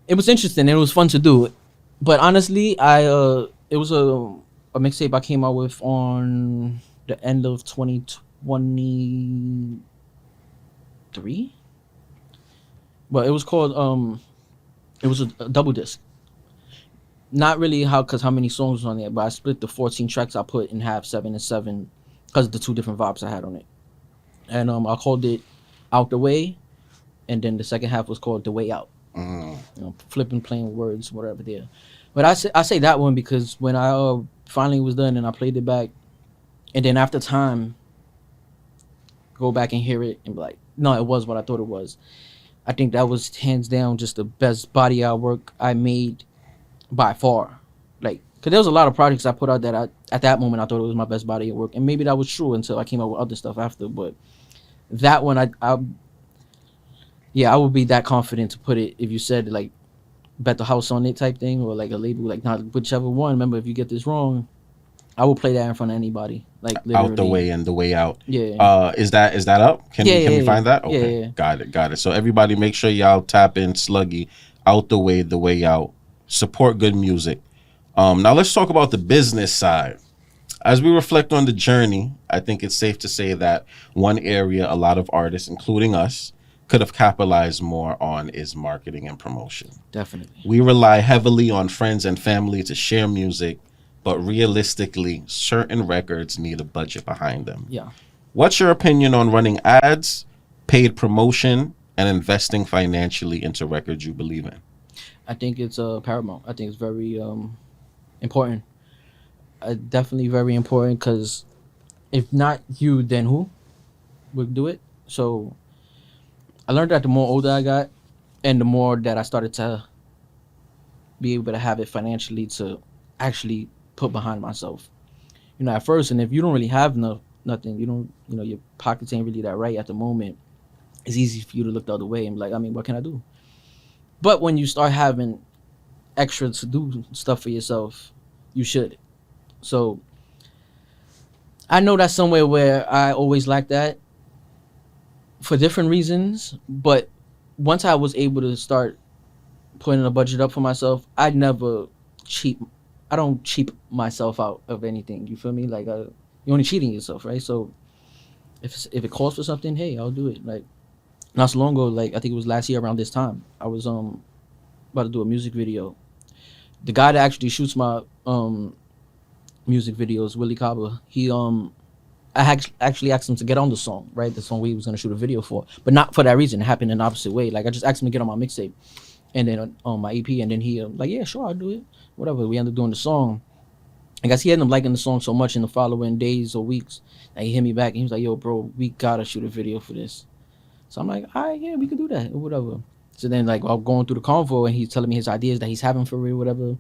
it was interesting and it was fun to do. But honestly, it was a mixtape I came out with on the end of 2023. But it was called it was a double disc. Not really how many songs was on there, but I split the 14 tracks I put in half, 7 and 7, because of the 2 different vibes I had on it. And I called it Out the Way, and then the second half was called The Way Out. You know, flipping, playing words, whatever there. But I say that one because when I finally was done and I played it back, and then after time, go back and hear it and be like, no, it was what I thought it was. I think that was hands down just the best body of work I made by far. Like, because there was a lot of projects I put out that at that moment I thought it was my best body of work, and maybe that was true until I came up with other stuff after. But that one, I would be that confident to put it if you said like bet the house on it type thing, or like a label, like not whichever one. Remember, if you get this wrong, I will play that in front of anybody. Like literally. Out the Way and The Way Out. Yeah. Is that up? Can we find that? Okay. Yeah. Got it. So everybody, make sure y'all tap in Sluggy, Out the Way, The Way Out. Support good music. Now let's talk about the business side. As we reflect on the journey, I think it's safe to say that one area a lot of artists, including us, could have capitalized more on is marketing and promotion. Definitely. We rely heavily on friends and family to share music, but realistically, certain records need a budget behind them. Yeah. What's your opinion on running ads, paid promotion, and investing financially into records you believe in? I think it's paramount. I think it's very important. Definitely very important, because if not you, then who would do it? So I learned that the more older I got, and the more that I started to be able to have it financially to actually put behind myself. You know, at first, and if you don't really have nothing, your pockets ain't really that right at the moment, it's easy for you to look the other way and be like, I mean, what can I do? But when you start having extra to do stuff for yourself, you should. So I know that's somewhere where I always lacked that for different reasons. But once I was able to start putting a budget up for myself, I don't cheap myself out of anything. You feel me? Like you're only cheating yourself, right? So if it calls for something, hey, I'll do it. Like not so long ago, like I think it was last year around this time, I was about to do a music video. The guy that actually shoots my music videos, Willie Caba, he I actually asked him to get on the song, right? The song we was gonna shoot a video for, but not for that reason. It happened in the opposite way. Like I just asked him to get on my mixtape, and then on my EP, and then he like, yeah, sure, I'll do it. Whatever. We ended up doing the song. I guess he ended up liking the song so much in the following days or weeks that he hit me back and he was like, yo, bro, we gotta shoot a video for this. So I'm like, all right, yeah, we could do that or whatever. So then like while going through the convo and he's telling me his ideas that he's having for real, whatever,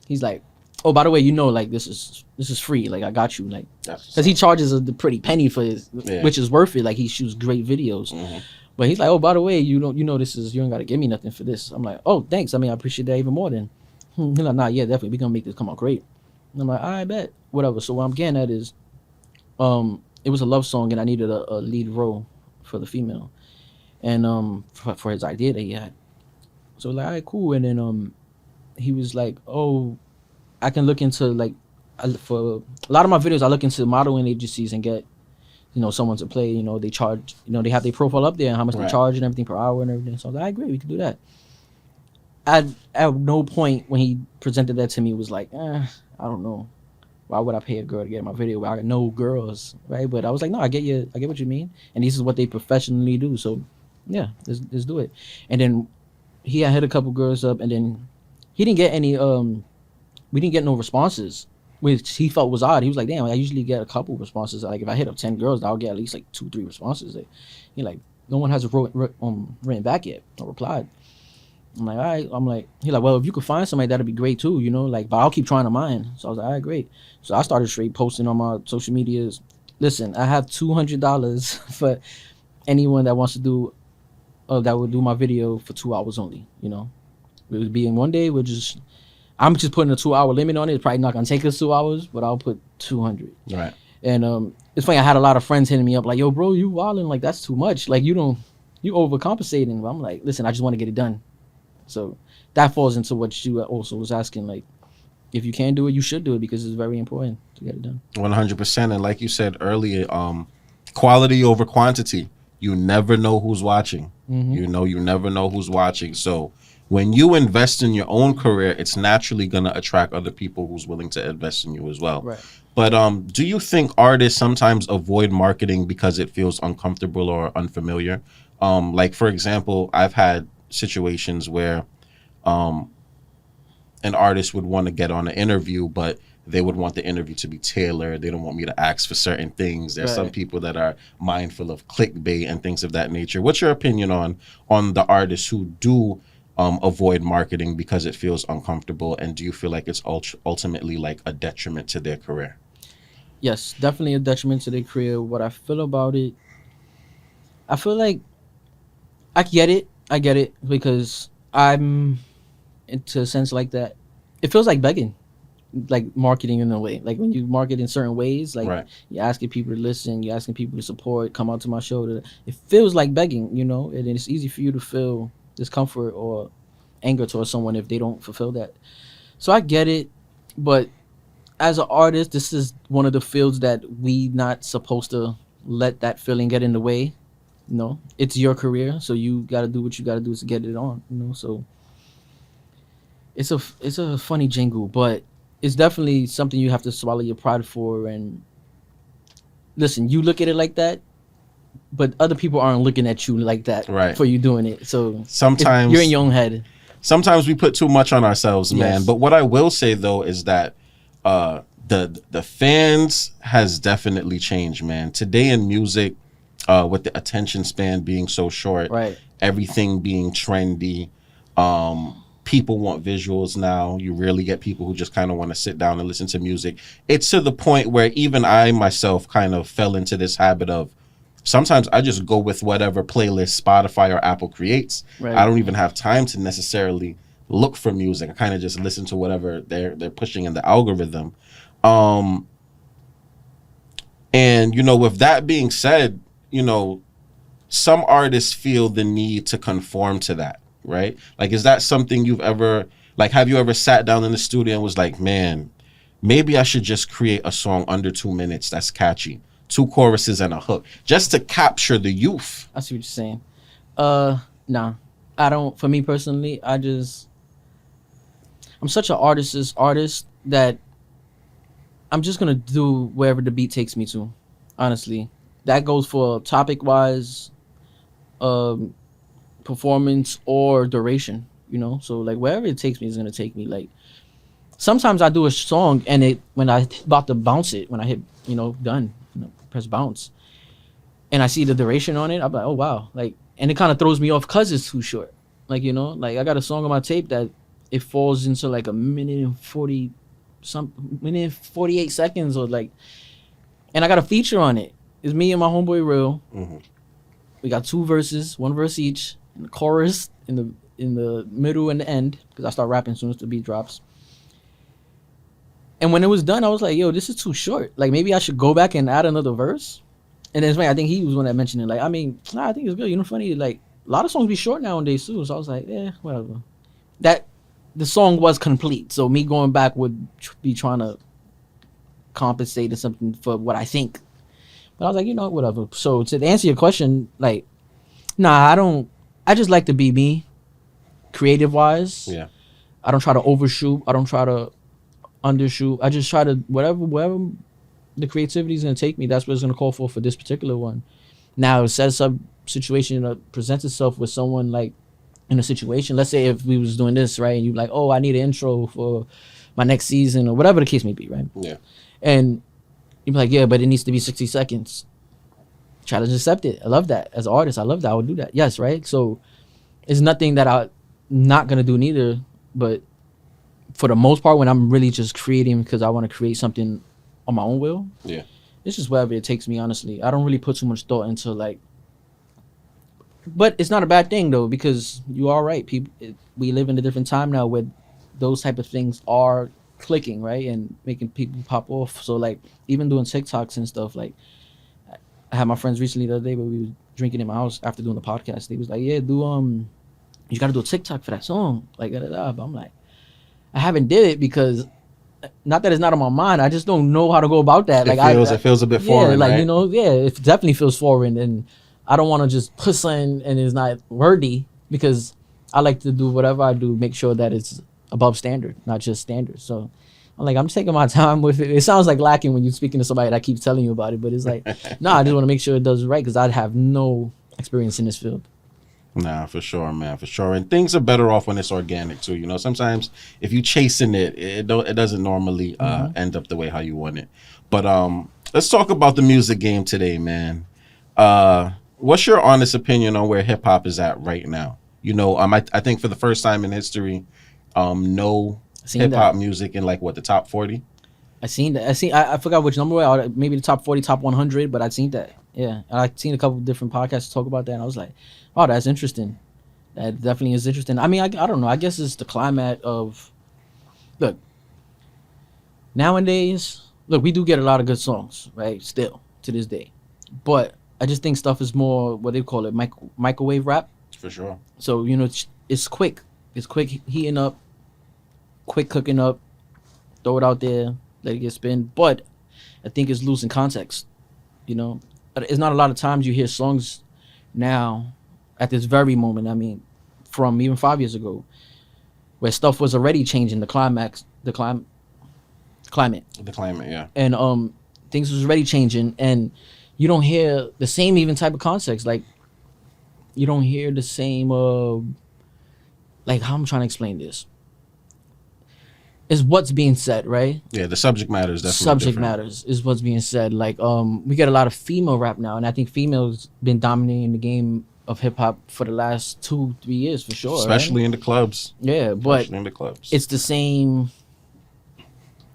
he's like, oh, by the way, you know, like this is free. Like I got you, like, because he charges a pretty penny for his, which is worth it. Like he shoots great videos. Mm-hmm. But he's like, oh, by the way, you don't gotta give me nothing for this. I'm like, oh, thanks. I mean, I appreciate that even more. Then he's like, nah, yeah, definitely, we gonna make this come out great. And I'm like, I bet, whatever. So what I'm getting at is, it was a love song, and I needed a lead role for the female, and for his idea that he had. So like, all right, cool. And then he was like, oh, I can look into like, for a lot of my videos, I look into modeling agencies and get, someone to play. They charge. They have their profile up there and how much they Right. charge and everything per hour and everything. So I was like, I agree, we could do that. At no point when he presented that to me was like, I don't know. Why would I pay a girl to get in my video where I know girls, right? But I was like, no, I get you. I get what you mean. And this is what they professionally do. So, yeah, let's do it. And then he had hit a couple girls up, and then he didn't get any. We didn't get no responses, which he felt was odd. He was like, damn, I usually get a couple responses. Like if I hit up 10 girls, I'll get at least like 2-3 responses. He like, no one has written back yet or replied. I'm like, all right. I'm like, he like, well, if you could find somebody, that'd be great too, like, but I'll keep trying to mine. So I was like, all right, great. So I started straight posting on my social medias. Listen, I have $200 for anyone that wants to do, that would do my video for 2 hours only. It would be in one day. I'm just putting a 2-hour limit on it. It's probably not gonna take us 2 hours, but I'll put 200. Right. And it's funny. I had a lot of friends hitting me up like, yo, bro, you wilding, like that's too much. Like you overcompensating. But I'm like, listen, I just want to get it done. So that falls into what you also was asking. Like, if you can do it, you should do it because it's very important to get it done. 100%. And like you said earlier, quality over quantity. You never know who's watching. Mm-hmm. You never know who's watching. So when you invest in your own career, it's naturally going to attract other people who's willing to invest in you as well. Right. But do you think artists sometimes avoid marketing because it feels uncomfortable or unfamiliar? Like, for example, I've had situations where an artist would want to get on an interview, but they would want the interview to be tailored. They don't want me to ask for certain things. There's some people that are mindful of clickbait and things of that nature. What's your opinion on the artists who do avoid marketing because it feels uncomfortable? And do you feel like it's ultimately like a detriment to their career? Yes, definitely a detriment to their career. What I feel about it, I feel like I get it because I'm into a sense like that. It feels like begging, like marketing in a way. Like when you market in certain ways, like you're asking people to listen, you're asking people to support, come out to my show. It feels like begging, and it's easy for you to feel discomfort or anger towards someone if they don't fulfill that. So I get it, but as an artist, this is one of the fields that we not supposed to let that feeling get in the way. It's your career, so you got to do what you got to do to get it on. So it's a funny jingle, but it's definitely something you have to swallow your pride for. And listen, you look at it like that, but other people aren't looking at you like that for you doing it. So sometimes you're in your own head. Sometimes we put too much on ourselves, man. Yes. But what I will say though is that the fans has definitely changed, man. Today in music, with the attention span being so short, everything being trendy, people want visuals now. You rarely get people who just kind of want to sit down and listen to music. It's to the point where even I myself kind of fell into this habit of sometimes I just go with whatever playlist Spotify or Apple creates. I don't even have time to necessarily look for music. I kind of just listen to whatever they're pushing in the algorithm. And with that being said, some artists feel the need to conform to that, right? Like, is that something you've ever, like, have you ever sat down in the studio and was like, man, maybe I should just create a song under 2 minutes that's catchy, 2 choruses and a hook, just to capture the youth? I see what you're saying. Nah, I don't. For me personally, I'm such an artist that I'm just gonna do wherever the beat takes me to. Honestly, that goes for topic wise, performance or duration. So like wherever it takes me is gonna take me. Like sometimes I do a song and when I about to bounce it, when I hit done, press bounce, and I see the duration on it, I'm like, oh wow, like, and it kind of throws me off because it's too short. Like like I got a song on my tape that it falls into like a minute and 48 seconds or like, and I got a feature on it. It's me and my homeboy Real. Mm-hmm. We got 2 verses, 1 verse each, and the chorus in the middle and the end because I start rapping as soon as the beat drops. And when it was done, I was like, yo, this is too short. Like, maybe I should go back and add another verse. And then it's funny, I think he was one that mentioned it. Like, I mean, nah, I think it's good. You know, funny, like, a lot of songs be short nowadays, too. So I was like, yeah, whatever. That, the song was complete. So me going back would be trying to compensate or something for what I think. But I was like, you know, whatever. So to answer your question, like, nah, I just like to be me, creative-wise. Yeah. I don't try to overshoot. I don't try to undershoot. I just try to wherever the creativity is gonna take me. That's what it's gonna call for this particular one. Now, says some situation presents itself with someone like in a situation. Let's say if we was doing this right, and you like, oh, I need an intro for my next season or whatever the case may be, right? Yeah. And you'd be like, yeah, but it needs to be 60 seconds. Try to accept it. I love that as an artist. I love that. I would do that. Yes, right. So it's nothing that I'm not gonna do neither. But for the most part, when I'm really just creating because I want to create something on my own will, Yeah. it's just wherever it takes me, honestly. I don't really put too much thought into like, but it's not a bad thing though, because you are right. We live in a different time now where those type of things are clicking, right? And making people pop off. So like even doing TikToks and stuff, like I had my friends recently the other day where we were drinking in my house after doing the podcast. They was like, yeah, you got to do a TikTok for that song. Like, but I'm like, I haven't did it because not that it's not on my mind. I just don't know how to go about that. Like, it feels a bit foreign, yeah, like, right? you know, yeah, it definitely feels foreign. And I don't want to just put something and it's not worthy because I like to do whatever I do, make sure that it's above standard, not just standard. So I'm like, I'm just taking my time with it. It sounds like lacking when you're speaking to somebody that keeps telling you about it, but it's like, nah, I just want to make sure it does right because I have no experience in this field. Nah, for sure, man, for sure. And things are better off when it's organic too. You know, sometimes if you chasing it doesn't normally end up the way how you want it. But let's talk about the music game today, man. What's your honest opinion on where hip hop is at right now? You know, I think for the first time in history, no hip hop music in like what, the top 40? I seen that. I forgot which number. Maybe the top 40, top 100. But I seen that. Yeah, and I seen a couple of different podcasts talk about that, and I was like, oh, that's interesting. That definitely is interesting. I mean, I don't know. I guess it's the climate of, look, nowadays, we do get a lot of good songs, right? Still to this day, but I just think stuff is more what they call it, microwave rap. For sure. So you know, it's quick. It's quick heating up, quick cooking up, throw it out there, let it get spin. But I think it's losing context. You know, it's not a lot of times you hear songs now at this very moment. I mean, from even 5 years ago, where stuff was already changing, the climate, Yeah. And things was already changing, and you don't hear the same even type of context. Like, you don't hear the same like, how I'm trying to explain this is what's being said, right? Yeah, the subject matter is definitely subject different. matters is what's being said. Like, we get a lot of female rap now, and I think females been dominating the game of hip hop for the last 2-3 years for sure, Especially right? in the clubs. Yeah, but Especially in the clubs. it's the same.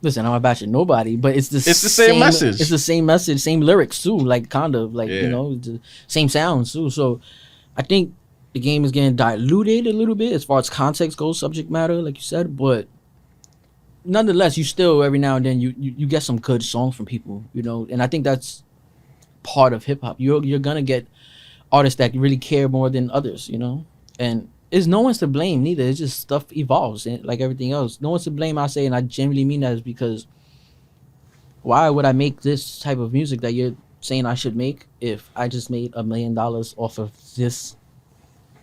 Listen, I'm not bashing nobody, but it's the same message. It's the same message, same lyrics too, like kind of like, Yeah. you know, the same sounds too. So I think the game is getting diluted a little bit as far as context goes, subject matter, like you said, but nonetheless, you still every now and then you get some good songs from people, you know, and I think that's part of hip hop. You're gonna get artists that really care more than others, you know, and it's no one's to blame neither. It's just stuff evolves, and like everything else, no one's to blame. I say, and I genuinely mean that, is because why would I make this type of music that you're saying I should make if I just made $1 million off of this,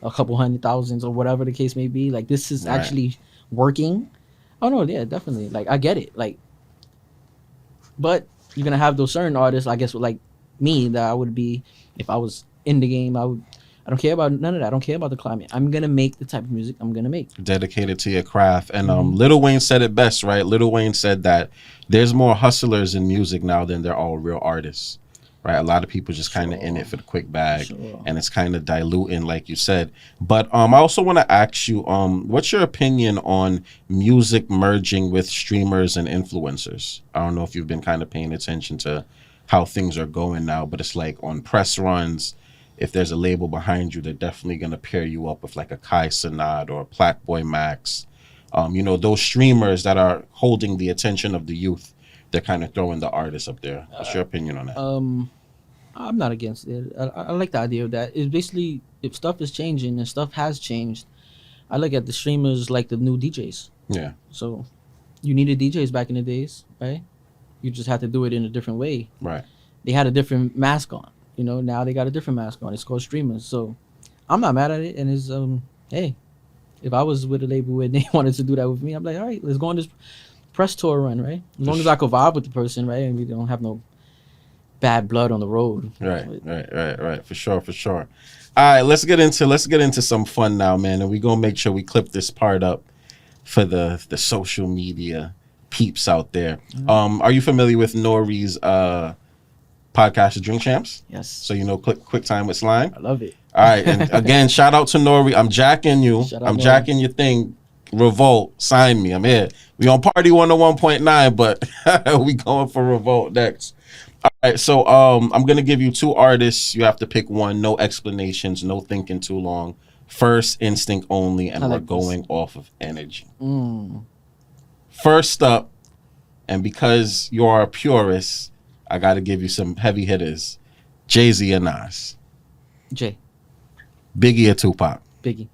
a couple $100,000 or whatever the case may be? Like, this is Right. actually working. Oh no, yeah, definitely. Like, I get it. Like, but you're gonna have those certain artists, I guess, like me, that I would be if I was in the game. I don't care about none of that. I don't care about the climate. I'm gonna make the type of music I'm gonna make. Dedicated to your craft. And Lil Wayne said it best, right? Lil Wayne said that there's more hustlers in music now than there are real artists, right? A lot of people just kind of in it for the quick bag, and it's kind of diluting, like you said. But I also want to ask you, what's your opinion on music merging with streamers and influencers? I don't know if you've been kind of paying attention to how things are going now, but it's like on press runs, if there's a label behind you, they're definitely going to pair you up with like a Kai Cenat or a Plaque Boy Max. Those streamers that are holding the attention of the youth, they're kind of throwing the artists up there. What's your opinion on that? I'm not against it. I like the idea of that. It's basically, if stuff is changing and stuff has changed, I look at the streamers like the new DJs. Yeah. So you needed DJs back in the days, right? You just had to do it in a different way. Right. They had a different mask on. Now they got a different mask on. It's called streamers. So I'm not mad at it. And it's hey, if I was with a label and they wanted to do that with me, I'm like, all right, let's go on this press tour run, right? As long as I could vibe with the person, right, and we don't have no bad blood on the road. Right. For sure. All right, let's get into some fun now, man, and we gonna make sure we clip this part up for the social media peeps out there. Mm-hmm. Are you familiar with Nori's podcast, Drink Champs? Yes. So Quick Time with Slime. I love it. All right, and again, shout out to Nori. I'm jacking you. I'm jacking your thing. Revolt, sign me. I'm here. We on Party 101.9, but we going for Revolt next. All right, so I'm gonna give you two artists. You have to pick one. No explanations. No thinking too long. First instinct only, and we're going off of energy. First up, and because you are a purist, I got to give you some heavy hitters. Jay-Z and Nas. Jay. Biggie or Tupac. Biggie.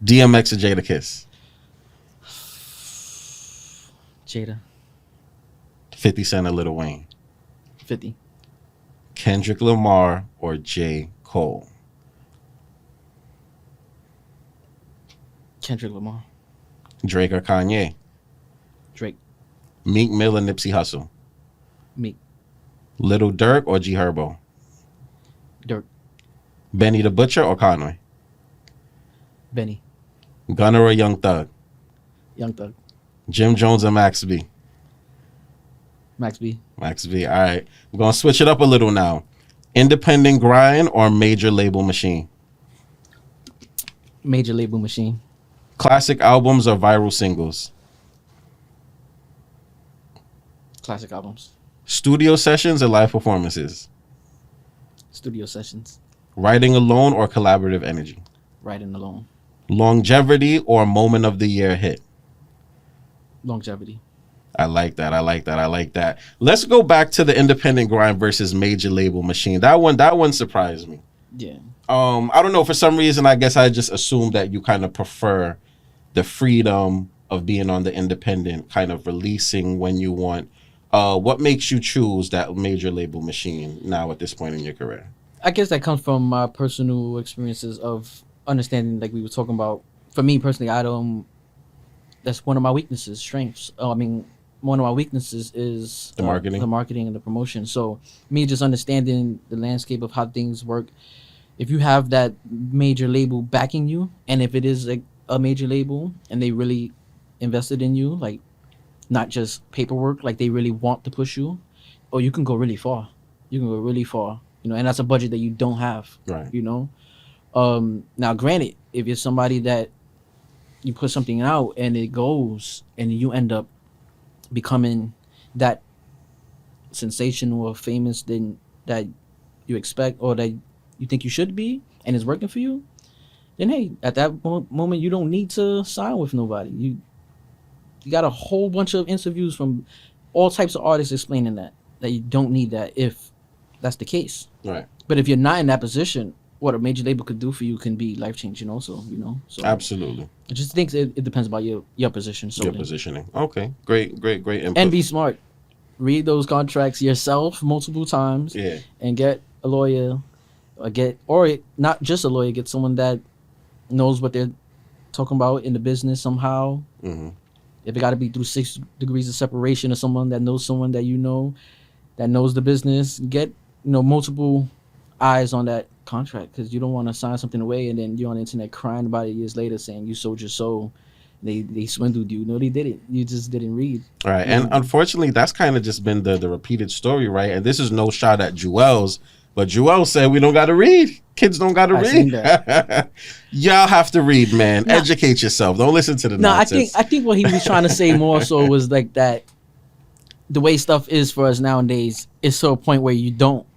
DMX or Jada Kiss. Jada. 50 Cent or Lil Wayne. 50. Kendrick Lamar or J. Cole. Kendrick Lamar. Drake or Kanye. Drake. Meek Mill or Nipsey Hussle. Meek. Little Durk or G Herbo. Durk. Benny the Butcher or Conway. Benny. Gunna or Young Thug. Young Thug. Jim Jones or Max B. Max B. Max B. All right. We're going to switch it up a little now. Independent grind or major label machine? Major label machine. Classic albums or viral singles? Classic albums. Studio sessions or live performances? Studio sessions. Writing alone or collaborative energy? Writing alone. Longevity or moment of the year hit? Longevity. I like that. Let's go back to the independent grind versus major label machine. That one surprised me. Yeah. I don't know, for some reason I guess I just assumed that you kind of prefer the freedom of being on the independent, kind of releasing when you want. What makes you choose that major label machine now at this point in your career? I guess that comes from my personal experiences of understanding, like we were talking about. For me personally, that's one of my weaknesses, strengths. One of my weaknesses is the marketing and the promotion. So me just understanding the landscape of how things work. If you have that major label backing you, and if it is like a major label and they really invested in you, like not just paperwork, like they really want to push you, or you can go really far. And that's a budget that you don't have. Right. Now granted, if you're somebody that you put something out and it goes and you end up becoming that sensational or famous than that you expect or that you think you should be, and it's working for you, then hey, at that moment you don't need to sign with nobody. You got a whole bunch of interviews from all types of artists explaining that you don't need that if that's the case. Right. But if you're not in that position, what a major label could do for you can be life changing also. So absolutely. I just think it depends about your position. So your positioning. Okay. Great input. And be smart. Read those contracts yourself multiple times. Yeah. And get a lawyer, or not just a lawyer, get someone that knows what they're talking about in the business somehow. Mm-hmm. If it got to be through 6 degrees of separation, or someone that knows that knows the business, get multiple eyes on that contract, because you don't want to sign something away and then you're on the internet crying about it years later saying you sold your soul. They swindled you. No, they didn't. You just didn't read. Right. And unfortunately, that's kind of just been the repeated story, right? And this is no shot at Jewels, but Jewel said we don't got to read. Kids don't got to read. Y'all have to read, man. Educate yourself. Don't listen to the nonsense. I think what he was trying to say more so was like that the way stuff is for us nowadays is to a point where you don't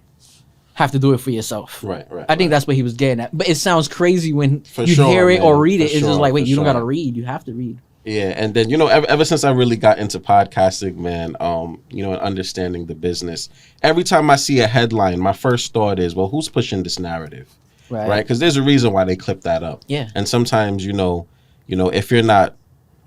have to do it for yourself. Right. I think that's what he was getting at. But it sounds crazy when hear it or read it. For It's sure, just like, wait, you don't sure. gotta read. You have to read. Yeah, and then ever since I really got into podcasting, man, and understanding the business, every time I see a headline, my first thought is, well, who's pushing this narrative, right? Because there's a reason why they clip that up. Yeah. And sometimes, if you're not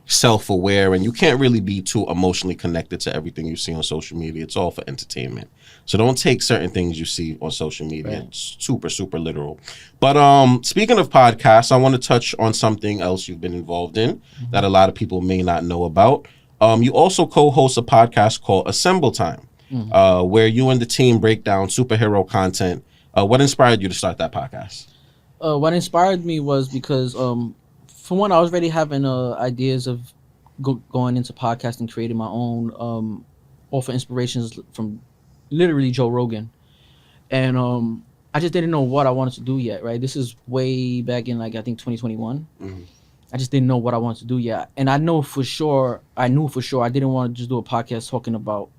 self-aware and you can't really be too emotionally connected to everything you see on social media, it's all for entertainment. So don't take certain things you see on social media. Right. It's super, super literal. But speaking of podcasts, I want to touch on something else you've been involved in that a lot of people may not know about. You also co-host a podcast called Assemble Time, where you and the team break down superhero content. What inspired you to start that podcast? What inspired me was because for one, I was already having ideas of going into podcasting, creating my own, all for inspirations from literally Joe Rogan. And I just didn't know what I wanted to do yet, right? This is way back in, like, I think 2021. I just didn't know what I wanted to do yet. And I knew for sure I didn't want to just do a podcast talking about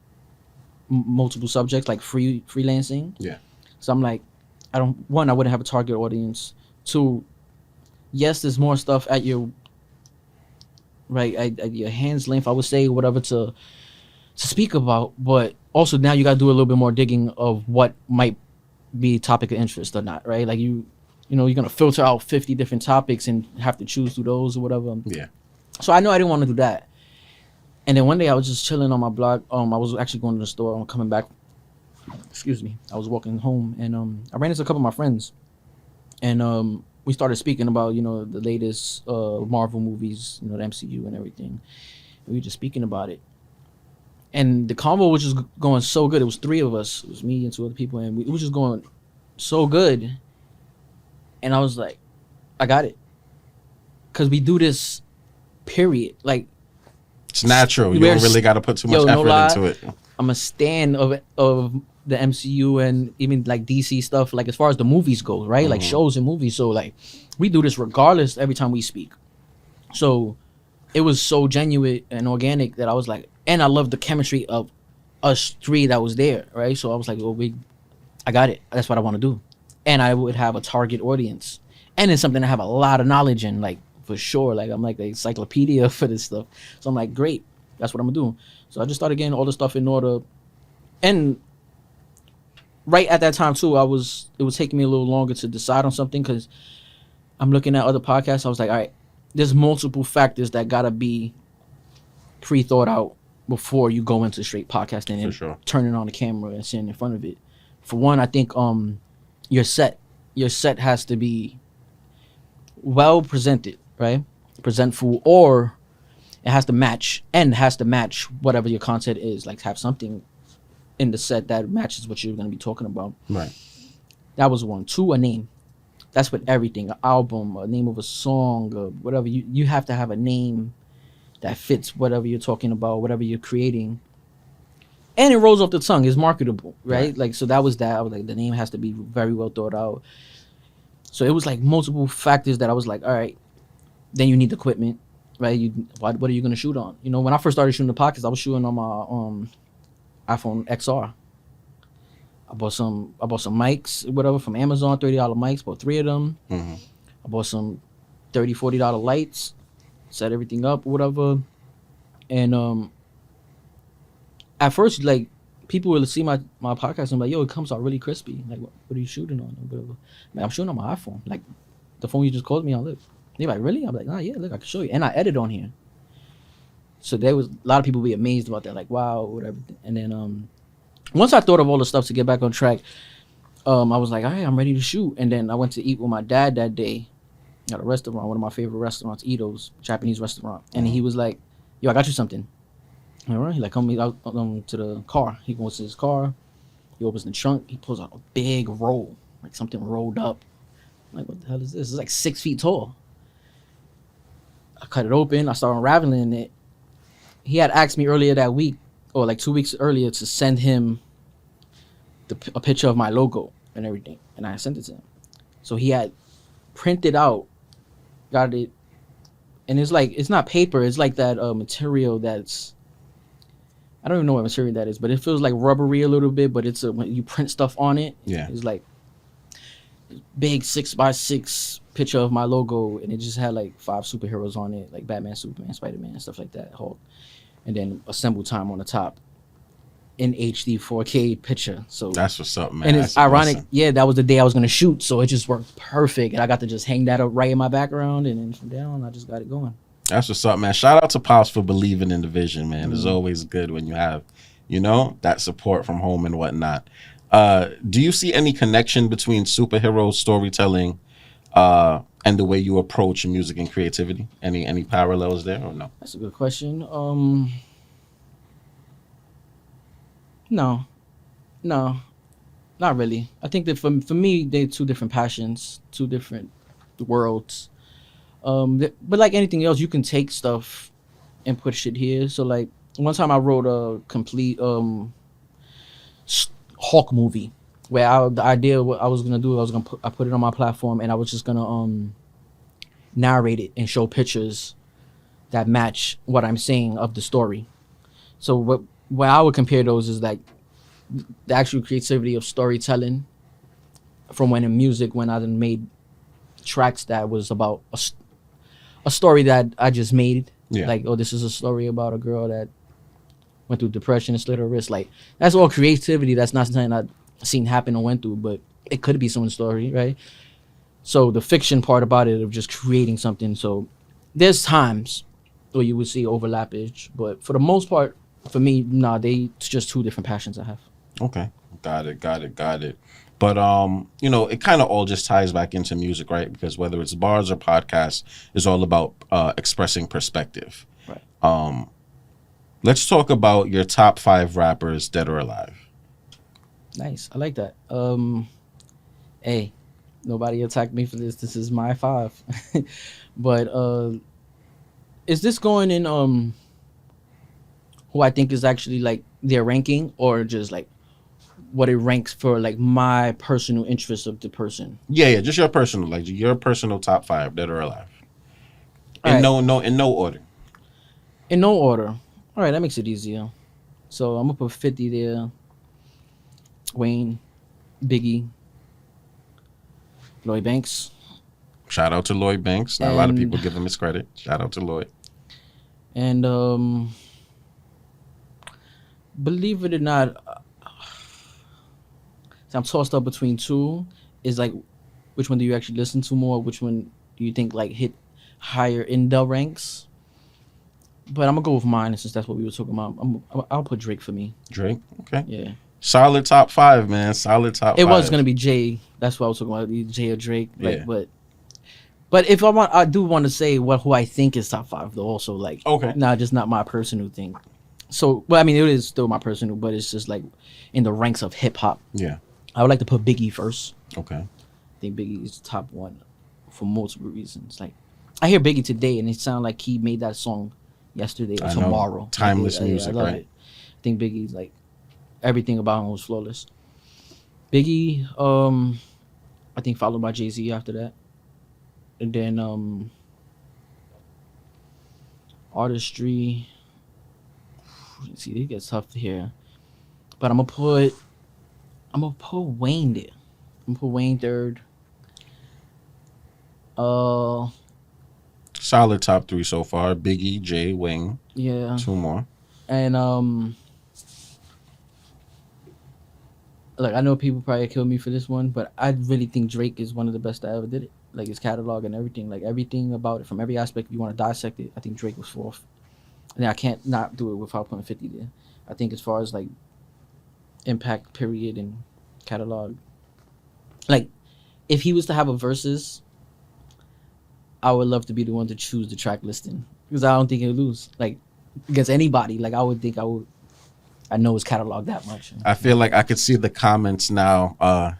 multiple subjects, like freelancing. Yeah. So I'm like, I wouldn't have a target audience. Two, yes, there's more stuff at your at your hand's length, I would say, whatever to speak about, but also now you got to do a little bit more digging of what might be topic of interest or not, right? Like you're gonna filter out 50 different topics and have to choose through those or whatever. Yeah. So I know I didn't want to do that. And then one day I was just chilling on my blog. I was actually going to the store. I'm coming back. Excuse me. I was walking home and I ran into a couple of my friends, and we started speaking about the latest Marvel movies, the MCU and everything. And we were just speaking about it, and the convo was just going so good. It was three of us. It was me and two other people, and it was just going so good. And I was like, I got it, because we do this. Period. Like, it's natural. You don't really got to put too much effort into it. I'm a stan of the MCU and even like DC stuff, like as far as the movies go, right? Like shows and movies. So like we do this regardless every time we speak. So it was so genuine and organic that I was like, and I love the chemistry of us three that was there, right? So I was like, well, I got it. That's what I want to do. And I would have a target audience. And it's something I have a lot of knowledge in, like, for sure. Like, I'm like the encyclopedia for this stuff. So I'm like, great. That's what I'm going to do. So I just started getting all the stuff in order. And right at that time, too, it was taking me a little longer to decide on something, because I'm looking at other podcasts. I was like, all right, there's multiple factors that got to be pre-thought out before you go into straight podcasting and turning on the camera and sitting in front of it. For one, I think your set has to be well presented, right? Presentful, or it has to match whatever your content is. Like, have something in the set that matches what you're going to be talking about. Right. That was one. Two, a name. That's with everything. An album, a name of a song, or whatever. You have to have a name that fits whatever you're talking about, whatever you're creating. And it rolls off the tongue. It's marketable, right? Like, so that was that. I was like, the name has to be very well thought out. So it was like multiple factors that I was like, all right, then you need equipment, right? What are you going to shoot on? When I first started shooting the podcast, I was shooting on my iPhone XR. I bought some mics, whatever, from Amazon, $30 mics, bought 3 of them. Mm-hmm. I bought some $30, $40 lights, set everything up, whatever. And at first, like, people will see my podcast and be like, yo, it comes out really crispy. Like, what are you shooting on? Or whatever. Man, I'm shooting on my iPhone. Like, the phone you just called me on, look. They're like, really? I'm like, nah, yeah, look, I can show you. And I edit on here. So there was a lot of people be amazed about that, like, wow, whatever. And then once I thought of all the stuff to get back on track, I was like, all right, I'm ready to shoot. And then I went to eat with my dad that day at a restaurant, one of my favorite restaurants, Ito's, Japanese restaurant. And he was like, yo, I got you something. All right, he like, come out to the car. He goes to his car. He opens the trunk. He pulls out a big roll, like something rolled up. I'm like, what the hell is this? It's like 6 feet tall. I cut it open. I started unraveling it. He had asked me earlier that week, or like 2 weeks earlier, to send him a picture of my logo and everything, and I sent it to him. So he had printed out, got it, and it's like, it's not paper. It's like that material that's, I don't even know what material that is, but it feels like rubbery a little bit. But when you print stuff on it, yeah, it's like big 6x6 picture of my logo, and it just had like 5 superheroes on it, like Batman, Superman, Spider-Man, stuff like that, Hulk, and then assemble time on the top in HD 4K picture. So That's what's up, man. and it's That's ironic, awesome. yeah, that was the day I was gonna shoot, so it just worked perfect, and I got to just hang that up right in my background, and then from down I just got it going. That's what's up, man. Shout out to Pops for believing in the vision, man. It's always good when you have, that support from home and whatnot. Do you see any connection between superhero storytelling and the way you approach music and creativity? Any parallels there or no? That's a good question. No, not really. I think that for me, they're two different passions, two different worlds. But like anything else, you can take stuff and put shit here. So like one time I wrote a complete Hawk movie where the idea what I was gonna do, I put it on my platform, and I was just gonna narrate it and show pictures that match what I'm saying of the story. So what I would compare those is like the actual creativity of storytelling from when in music, when I done made tracks that was about a story that I just made. Yeah. Like, oh, this is a story about a girl that went through depression and slit her wrist. Like, that's all creativity. That's not something I've seen happen or went through, but it could be someone's story, right? So the fiction part about it of just creating something. So there's times where you would see overlappage, but for the most part, for me, it's just two different passions I have. Okay. Got it. But it kind of all just ties back into music, right? Because whether it's bars or podcasts, it's all about expressing perspective. Right. Let's talk about your top 5 rappers, dead or alive. Nice. I like that. Hey, nobody attacked me for this. This is my 5. But is this going in who I think is actually like their ranking, or just like what it ranks for like my personal interest of the person? Yeah, just your personal top 5, dead or alive. In no order. In no order. All right, that makes it easier. So I'm gonna put 50 there. Wayne, Biggie, Lloyd Banks. Shout out to Lloyd Banks. Not a lot of people give him his credit. Shout out to Lloyd. And believe it or not, I'm tossed up between 2. Is like, which one do you actually listen to more? Which one do you think like hit higher in the ranks? But I'm gonna go with mine, since that's what we were talking about. I'll put Drake for me. Drake, okay. Yeah. Solid top 5, man. Solid top 5. It was gonna be Jay. That's what I was talking about. Either Jay or Drake. Like, Yeah. But if I do want to say who I think is top 5 though. Also, like, Okay. just not my personal thing. So, well, I mean, it is still my personal, but it's just like in the ranks of hip hop. Yeah. I would like to put Biggie first. Okay. I think Biggie is the top 1 for multiple reasons. Like, I hear Biggie today, and it sounds like he made that song yesterday or tomorrow. Timeless Like, music, I love right? it. I think Biggie's like everything about him was flawless. Biggie, I think followed by Jay-Z after that, and then artistry. See, it gets tough here, but I'm gonna put Wayne there. I'm gonna put Wayne third. Solid top 3 so far. Biggie, Jay, Wayne. Yeah. 2 more. And look, I know people probably kill me for this one, but I really think Drake is one of the best that ever did it. Like his catalog and everything, like everything about it, from every aspect. If you want to dissect it, I think Drake was 4th. And I can't not do it without putting 50 there. I think as far as like impact, period, and catalog, like if he was to have a versus, I would love to be the one to choose the track listing, because I don't think he'll lose like against anybody. Like I know his catalog that much. I feel like I could see the comments now.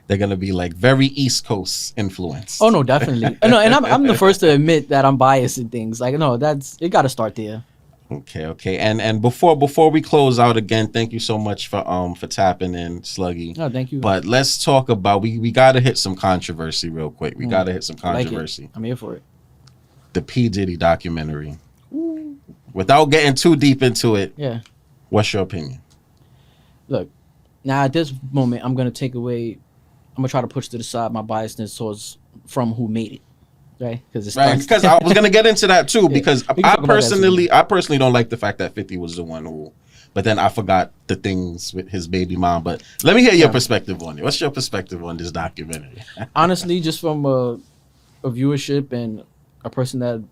They're gonna be like very East Coast influence. Oh no, definitely. No, and I'm the first to admit that I'm biased in things. Like no, it got to start there. Okay. And before we close out again, thank you so much for tapping in, Sluggy. No, thank you. But let's talk about we gotta hit some controversy real quick. We gotta hit some controversy. Like I'm here for it. The P. Diddy documentary. Ooh. Without getting too deep into it, yeah. What's your opinion? Look, now at this moment, I'm gonna try to push to the side my biasness from who made it. right? Because it Right, starts. because I was gonna get into that too. Yeah, Because we can I talk about that soon. personally don't like the fact that 50 was the one who. But then I forgot the things with his baby mom. But let me hear your Yeah. perspective on it. What's your perspective on this documentary? Honestly, just from a viewership and a person that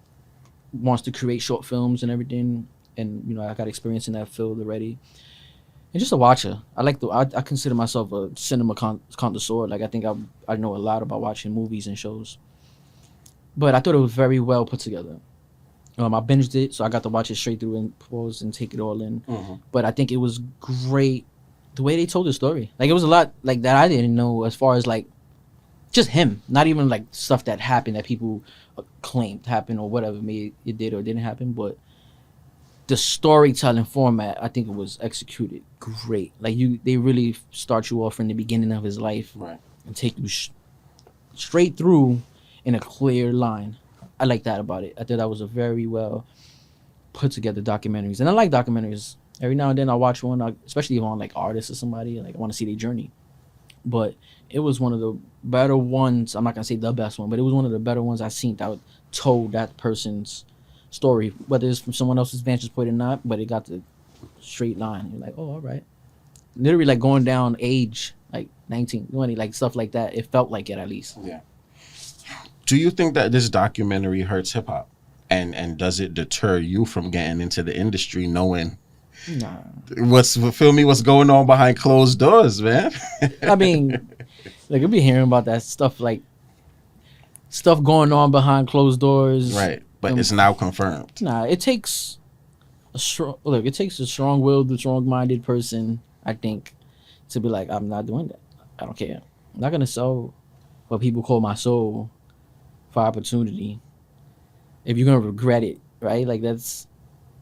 wants to create short films and everything, and I got experience in that field already. And just a watcher. I consider myself a cinema connoisseur. Like I think I know a lot about watching movies and shows. But I thought it was very well put together. I binged it, so I got to watch it straight through and pause and take it all in. But I think it was great the way they told the story. Like it was a lot like that I didn't know as far as like just him, not even like stuff that happened that people claimed happened or whatever, maybe it did or didn't happen, but the storytelling format, I think it was executed great. Like they really start you off from the beginning of his life, Right. and take you straight through in a clear line. I like that about it. I thought that was a very well put together documentaries, and I like documentaries. Every now and then I watch one, especially on like artists or somebody. Like I want to see their journey, but it was one of the better ones. I'm not gonna say the best one, but it was one of the better ones I've seen that told that person's story, whether it's from someone else's vantage point or not. But it got the straight line. You're like, oh, all right. Literally, like going down age, like 19, 20, like stuff like that. It felt like it at least. Yeah. Do you think that this documentary hurts hip hop, and does it deter you from getting into the industry, knowing Nah. what's going on behind closed doors, man? I mean, like you'll be hearing about that stuff, like stuff going on behind closed doors. Right, but it's now confirmed. Nah, it takes a strong-willed, a strong-minded person, I think, to be like, I'm not doing that. I don't care. I'm not gonna sell what people call my soul for opportunity. If you're gonna regret it, right? Like that's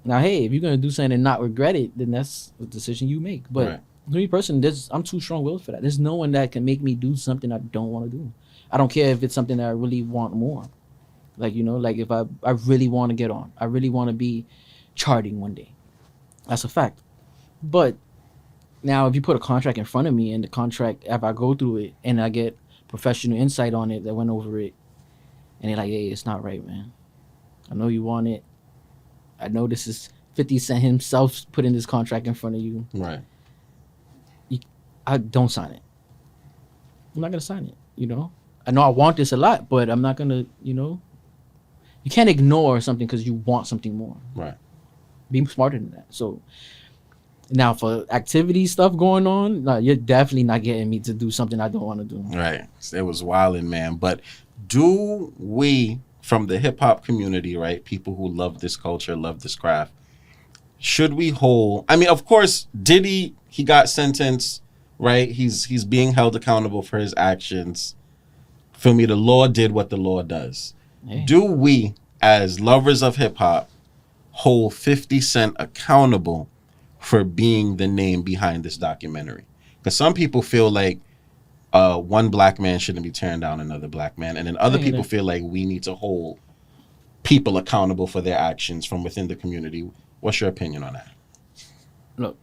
now. Hey, if you're gonna do something and not regret it, then that's a decision you make. But Right. me person, I'm too strong-willed for that. There's no one that can make me do something I don't want to do. I don't care if it's something that I really want more. Like like if I really want to get on, I really want to be charting one day. That's a fact. But now, if you put a contract in front of me, and the contract, if I go through it and I get professional insight on it that went over it, and they're like, hey, it's not right, man. I know you want it. I know this is 50 Cent himself putting this contract in front of you. Right. I don't sign it. I'm not going to sign it, I know I want this a lot, but I'm not going to, you can't ignore something because you want something more. Right. Be smarter than that. So now for activity stuff going on, no, you're definitely not getting me to do something I don't want to do. Right. It was wilding, man. But do we, from the hip hop community, right, people who love this culture, love this craft, should we hold? I mean, of course, Diddy, he got sentenced, right? He's being held accountable for his actions. Feel me? The law did what the law does. Hey. Do we, as lovers of hip hop, hold 50 Cent accountable for being the name behind this documentary? Because some people feel like one black man shouldn't be tearing down another black man, and then other people feel like we need to hold people accountable for their actions from within the community. What's your opinion on that? Look,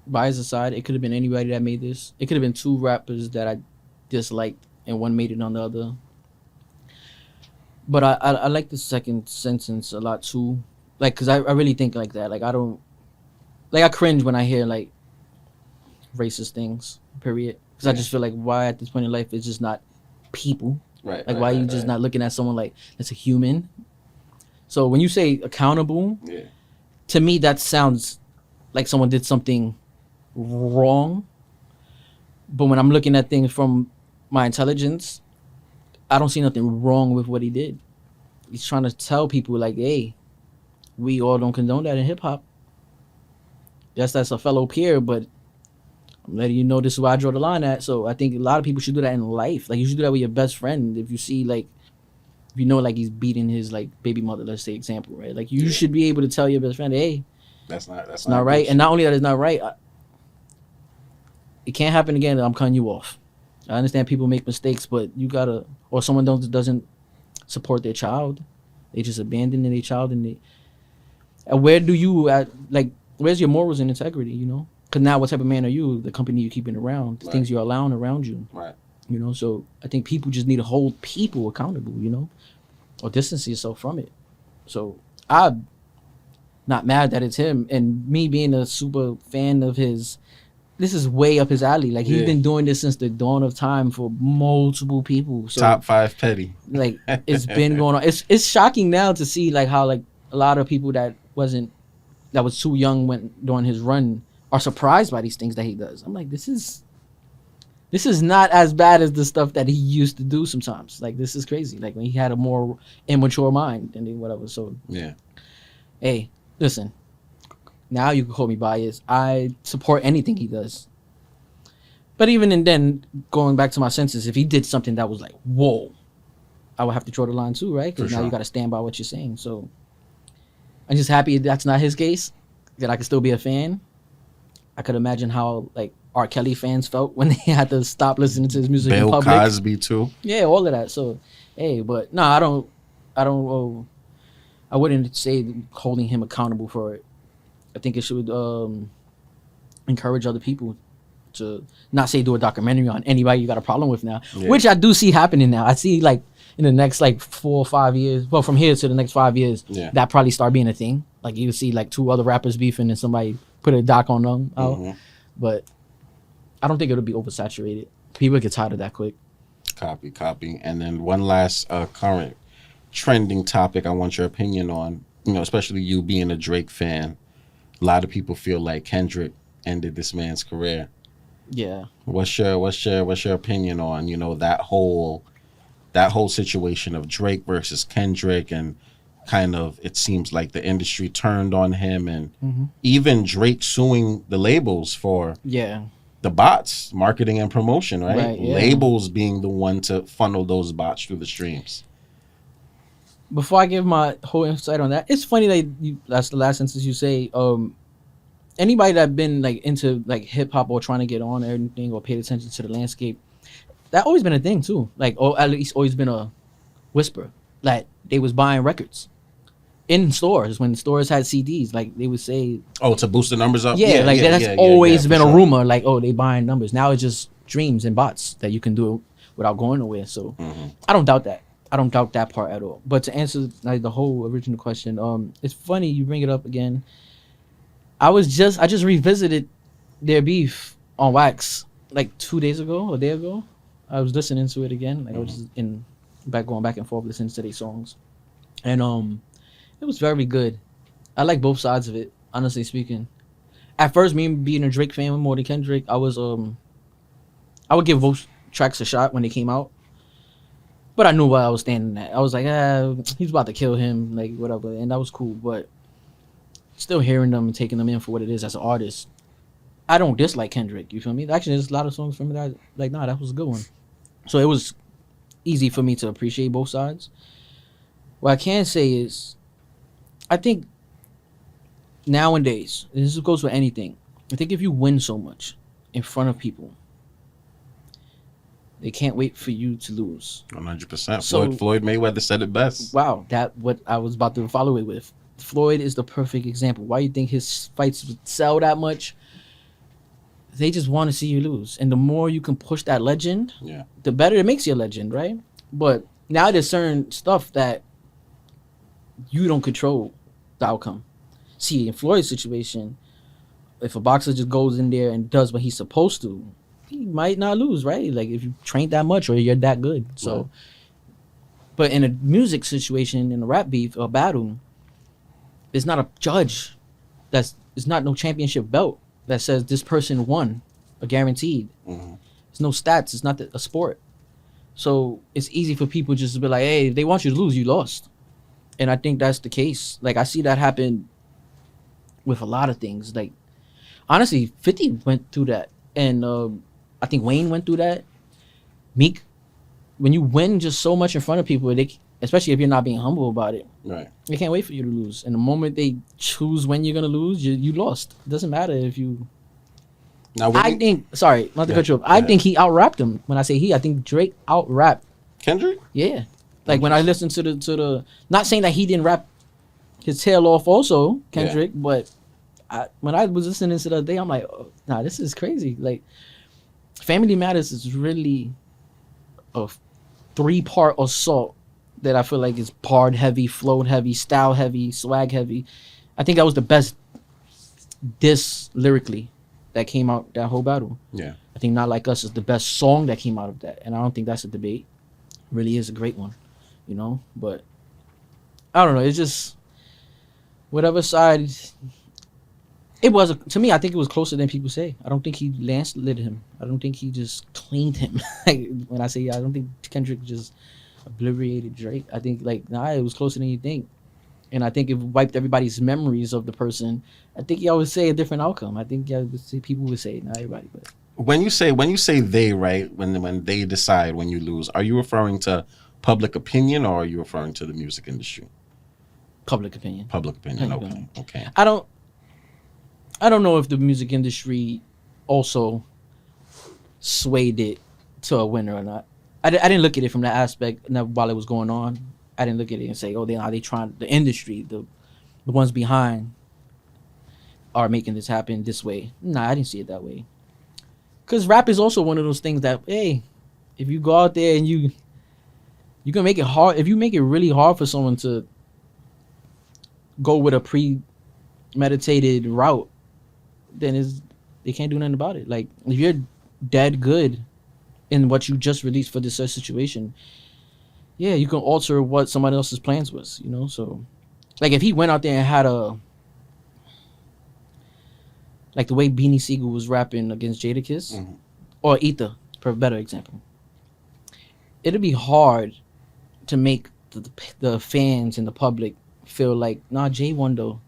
bias aside, it could have been anybody that made this. It could have been two rappers that I disliked, and one made it on the other. But I like the second sentence a lot too, like because I really think like that. Like I cringe when I hear like racist things. Period. Because I just feel like why at this point in life it's just not people. Right. Like why you just not looking at someone like that's a human. So when you say accountable, to me that sounds like someone did something wrong. But when I'm looking at things from my intelligence, I don't see nothing wrong with what he did. He's trying to tell people like, hey, we all don't condone that in hip hop. Yes, that's a fellow peer, but I'm letting you know this is where I draw the line at. So I think a lot of people should do that in life. Like you should do that with your best friend. If you see like, if you know like he's beating his like baby mother, let's say example, right? Like you should be able to tell your best friend, hey, that's not right. And not only that it's not right, it can't happen again. I'm cutting you off. I understand people make mistakes, but you gotta, or someone doesn't support their child, they just abandon their child, and where do you where's your morals and integrity? Because now what type of man are you? The company you're keeping around, the things you're allowing around you. Right. You know, so I think people just need to hold people accountable, you know, or distance yourself from it. So I'm not mad that it's him, and me being a super fan of his. This is way up his alley. Like he's been doing this since the dawn of time for multiple people. So, Top 5 petty. Like it's been going on. It's shocking now to see like how like a lot of people that was too young when during his run are surprised by these things that he does. I'm like, this is not as bad as the stuff that he used to do sometimes. Like this is crazy. Like when he had a more immature mind and whatever. So yeah. Hey, listen. Now you can call me biased. I support anything he does. But even and then, going back to my senses, if he did something that was like, whoa, I would have to draw the line too, right? Because now you got to stand by what you're saying. So I'm just happy that's not his case, that I could still be a fan. I could imagine how like R. Kelly fans felt when they had to stop listening to his music in public. Bill Cosby too. Yeah, all of that. So, hey, but no, I wouldn't say holding him accountable for it. I think it should encourage other people to not say do a documentary on anybody you got a problem with now, which I do see happening now. I see like in the next like 4 or 5 years, well, from here to the next 5 years, that probably start being a thing. Like you see like 2 other rappers beefing and somebody put a doc on them out. Mm-hmm. But I don't think it'll be oversaturated. People get tired of that quick. Copy. And then one last current trending topic I want your opinion on, you know, especially you being a Drake fan. A lot of people feel like Kendrick ended this man's career. Yeah. What's your opinion on, you know, that whole situation of Drake versus Kendrick, and kind of it seems like the industry turned on him, and even Drake suing the labels for the bots, marketing and promotion, right? Labels being the one to funnel those bots through the streams. Before I give my whole insight on that, it's funny that that's the last sentence you say. Anybody that been like into like hip hop or trying to get on or anything or paid attention to the landscape, that always been a thing too. Like, or at least always been a whisper. Like they was buying records in stores when stores had CDs. Like they would say, "Oh, to boost the numbers up." That's always been a rumor. Like, oh, they buying numbers. Now it's just streams and bots that you can do it without going nowhere. So I don't doubt that. I don't doubt that part at all. But to answer like the whole original question, it's funny you bring it up again. I just revisited their beef on Wax like 2 days ago, a day ago. I was listening to it again. Like I was just going back and forth listening to their songs, and it was very good. I like both sides of it, honestly speaking. At first, me being a Drake fan more than Kendrick, I would give both tracks a shot when they came out. But I knew what I was standing at. I was like, he's about to kill him, like whatever, and that was cool. But still hearing them and taking them in for what it is as an artist, I don't dislike Kendrick. You feel me? Actually, there's a lot of songs from it that that was a good one. So it was easy for me to appreciate both sides. What I can say is, I think nowadays, and this goes for anything, I think if you win so much in front of people, they can't wait for you to lose. 100%. So, Floyd Mayweather said it best. Wow, that what I was about to follow it with. Floyd is the perfect example. Why you think his fights would sell that much? They just want to see you lose. And the more you can push that legend, the better it makes you a legend, right? But now there's certain stuff that you don't control the outcome. See, in Floyd's situation, if a boxer just goes in there and does what he's supposed to, he might not lose, right? Like if you train that much or you're that good. So, but in a music situation, in a rap beef or battle, there's not a judge. It's not no championship belt that says this person won, a guaranteed. There's no stats. It's not a sport. So it's easy for people just to be like, hey, if they want you to lose, you lost. And I think that's the case. Like I see that happen with a lot of things. Like honestly, 50 went through that, and I think Wayne went through that. Meek, when you win just so much in front of people, especially if you're not being humble about it, right? They can't wait for you to lose. And the moment they choose when you're gonna lose, you lost. It doesn't matter if you. Now, sorry, not to cut you off. I think he out-rapped him. When I say he, I think Drake out-rapped Kendrick. Yeah, like when I listened to the, not saying that he didn't rap his tail off, also Kendrick, but when I was listening to the other day, I'm like, oh, nah, this is crazy. Like, Family Matters is really a 3-part assault that I feel like is barred heavy, flowed heavy, style heavy, swag heavy. I think that was the best diss lyrically that came out that whole battle. Yeah. I think Not Like Us is the best song that came out of that, and I don't think that's a debate. It really is a great one, you know. But I don't know. It's just whatever side it was. To me, I think it was closer than people say. I don't think he landslid him. I don't think he just cleaned him. Like, when I say I don't think Kendrick just obliterated Drake. I think it was closer than you think. And I think it wiped everybody's memories of the person. I think y'all would say a different outcome. I think y'all would say, people would say, not everybody, but When you say they, right, when they decide when you lose, are you referring to public opinion or are you referring to the music industry? public opinion. Public opinion. Public Okay. Okay. I don't know if the music industry also swayed it to a winner or not. I didn't look at it from that aspect while it was going on. I didn't look at it and say, oh, they trying, the industry, the ones behind are making this happen this way. Nah, I didn't see it that way. Because rap is also one of those things that, hey, if you go out there and you can make it hard, if you make it really hard for someone to go with a premeditated route, then they can't do nothing about it. Like, if you're dead good in what you just released for this situation, yeah, you can alter what somebody else's plans was, you know? So, like, if he went out there and had like the way Beanie Siegel was rapping against Jadakiss, or Ether, for a better example, it'd be hard to make the fans and the public feel like, nah, Jay won though.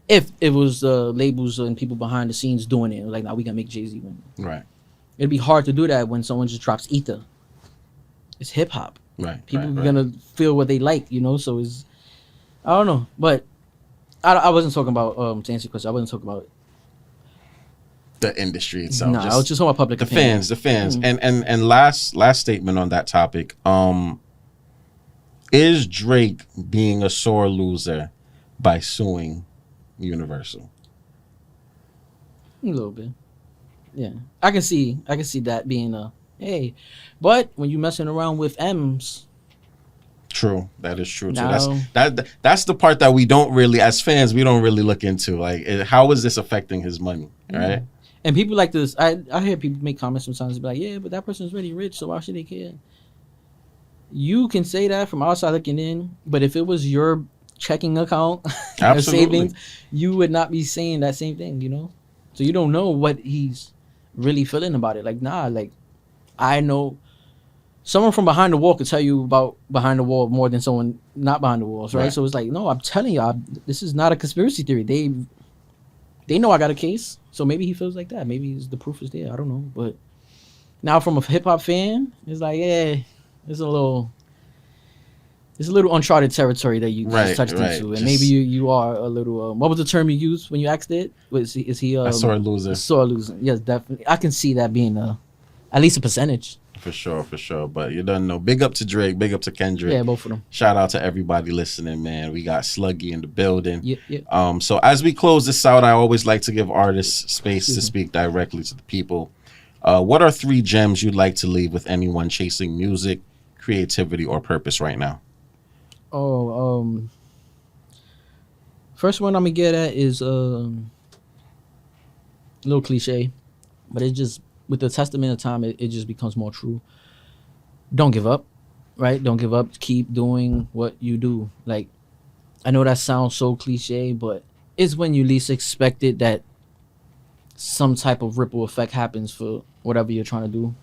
If it was labels and people behind the scenes doing it, like, nah, we gotta make Jay-Z win. Right. It'd be hard to do that when someone just drops Ether. It's hip hop. Right. People right, are gonna feel what they like, you know. So I don't know, but I wasn't talking about to answer your question. I wasn't talking about the industry itself. No, I was just talking about public opinion. The fans. And last statement on that topic. Is Drake being a sore loser by suing Universal? A little bit. Yeah. I can see that being hey. But when you messing around with M's, true. That is true too. No. That's the part that we don't really, as fans, we don't really look into. Like, how is this affecting his money? Right? And people like this, I hear people make comments sometimes, be like, yeah, but that person's already rich, so why should they care? You can say that from outside looking in, but if it was your checking account or savings, you would not be saying that same thing, you know? So you don't know what he's really feeling about it. Like, nah, like, I know someone from behind the wall could tell you about behind the wall more than someone not behind the walls, right? So it's like, no, I'm telling you, this is not a conspiracy theory. They know I got a case, so maybe he feels like that. Maybe the proof is there. I don't know. But now from a hip-hop fan, it's like, yeah, it's a little uncharted territory that you just touched into. And maybe you are a little, what was the term you used when you asked it? Is he a sore loser? Sore loser. Yes, definitely. I can see that being at least a percentage. For sure. But you don't know. Big up to Drake. Big up to Kendrick. Yeah, both of them. Shout out to everybody listening, man. We got Sluggy in the building. Yep. So as we close this out, I always like to give artists space to speak directly to the people. What are 3 gems you'd like to leave with anyone chasing music, creativity, or purpose right now? First one I'm gonna get at is a little cliche, but it just, with the testament of time, it just becomes more true. Don't give up, right? Don't give up. Keep doing what you do. Like, I know that sounds so cliche, but it's when you least expect it that some type of ripple effect happens for whatever you're trying to do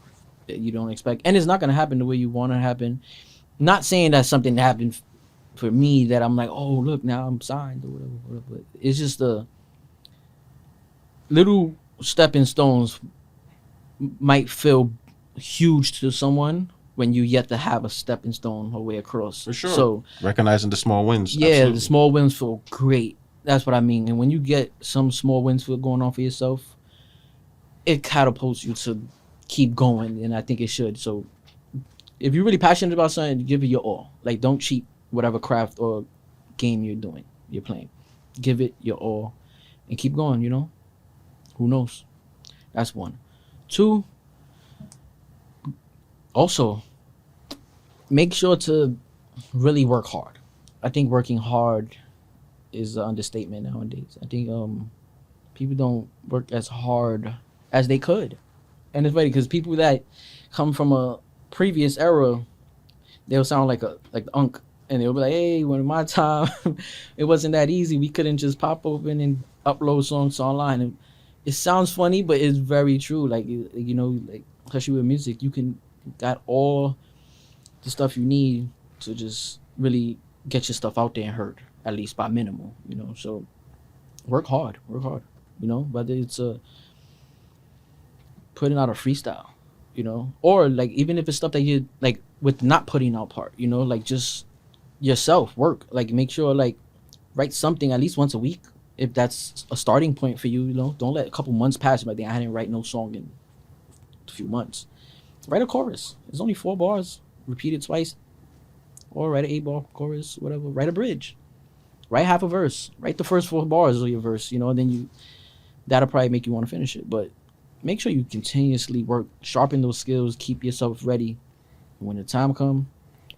that you don't expect. And it's not going to happen the way you want it to happen. Not saying that something happened for me that I'm like, oh, look, now I'm signed or whatever. But it's just the little stepping stones might feel huge to someone when you yet to have a stepping stone a way across. For sure. So recognizing the small wins. Yeah, absolutely. The small wins feel great. That's what I mean. And when you get some small wins feel going on for yourself, it catapults you to keep going, and I think it should. So if you're really passionate about something, give it your all. Like, don't cheat whatever craft or game you're playing. Give it your all and keep going, you know? Who knows? That's 1. 2, also, make sure to really work hard. I think working hard is an understatement nowadays. I think people don't work as hard as they could, and it's funny because people that come from a previous era, they'll sound like the unk, and they'll be like, "Hey, when my time, it wasn't that easy. We couldn't just pop open and upload songs online." And it sounds funny, but it's very true. Like you know, like especially with music, you can got all the stuff you need to just really get your stuff out there and heard, at least by minimal. You know, so work hard. You know, whether it's putting out a freestyle, you know, or like even if it's stuff that you like with not putting out part, you know, like just yourself work, like make sure like write something at least once a week if that's a starting point for you. You know, don't let a couple months pass like I didn't write no song in a few months. Write a chorus. It's only 4 bars. Repeat it twice, or write an 8-bar chorus, whatever. Write a bridge. Write half a verse. Write the first 4 bars of your verse. You know, and then that'll probably make you want to finish it. But make sure you continuously work, sharpen those skills, keep yourself ready. When the time comes,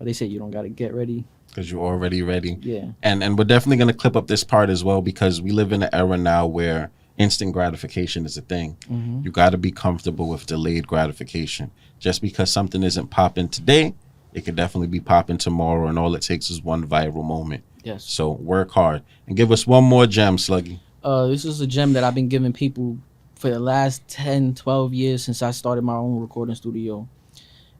they say you don't got to get ready. Because you're already ready. Yeah. And we're definitely going to clip up this part as well because we live in an era now where instant gratification is a thing. Mm-hmm. You got to be comfortable with delayed gratification. Just because something isn't popping today, it could definitely be popping tomorrow, and all it takes is one viral moment. Yes. So work hard. And give us one more gem, Sluggy. This is a gem that I've been giving people for the last 10, 12 years since I started my own recording studio.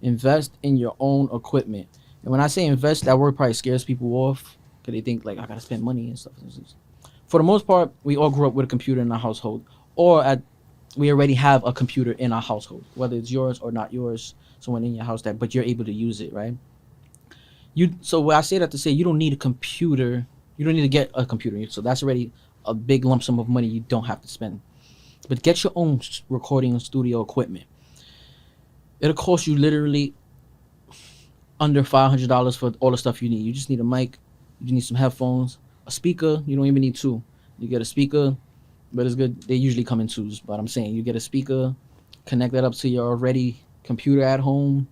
Invest in your own equipment. And when I say invest, that word probably scares people off because they think like I gotta spend money and stuff. For the most part, we all grew up with a computer in our household, or we already have a computer in our household, whether it's yours or not yours, someone in your house but you're able to use it, right? So when I say that to say you don't need a computer, you don't need to get a computer. So that's already a big lump sum of money you don't have to spend. But get your own recording studio equipment. It'll cost you literally under $500 for all the stuff you need. You just need a mic, you need some headphones, a speaker. You don't even need 2. You get a speaker, but it's good. They usually come in 2s, but I'm saying you get a speaker, connect that up to your already computer at home,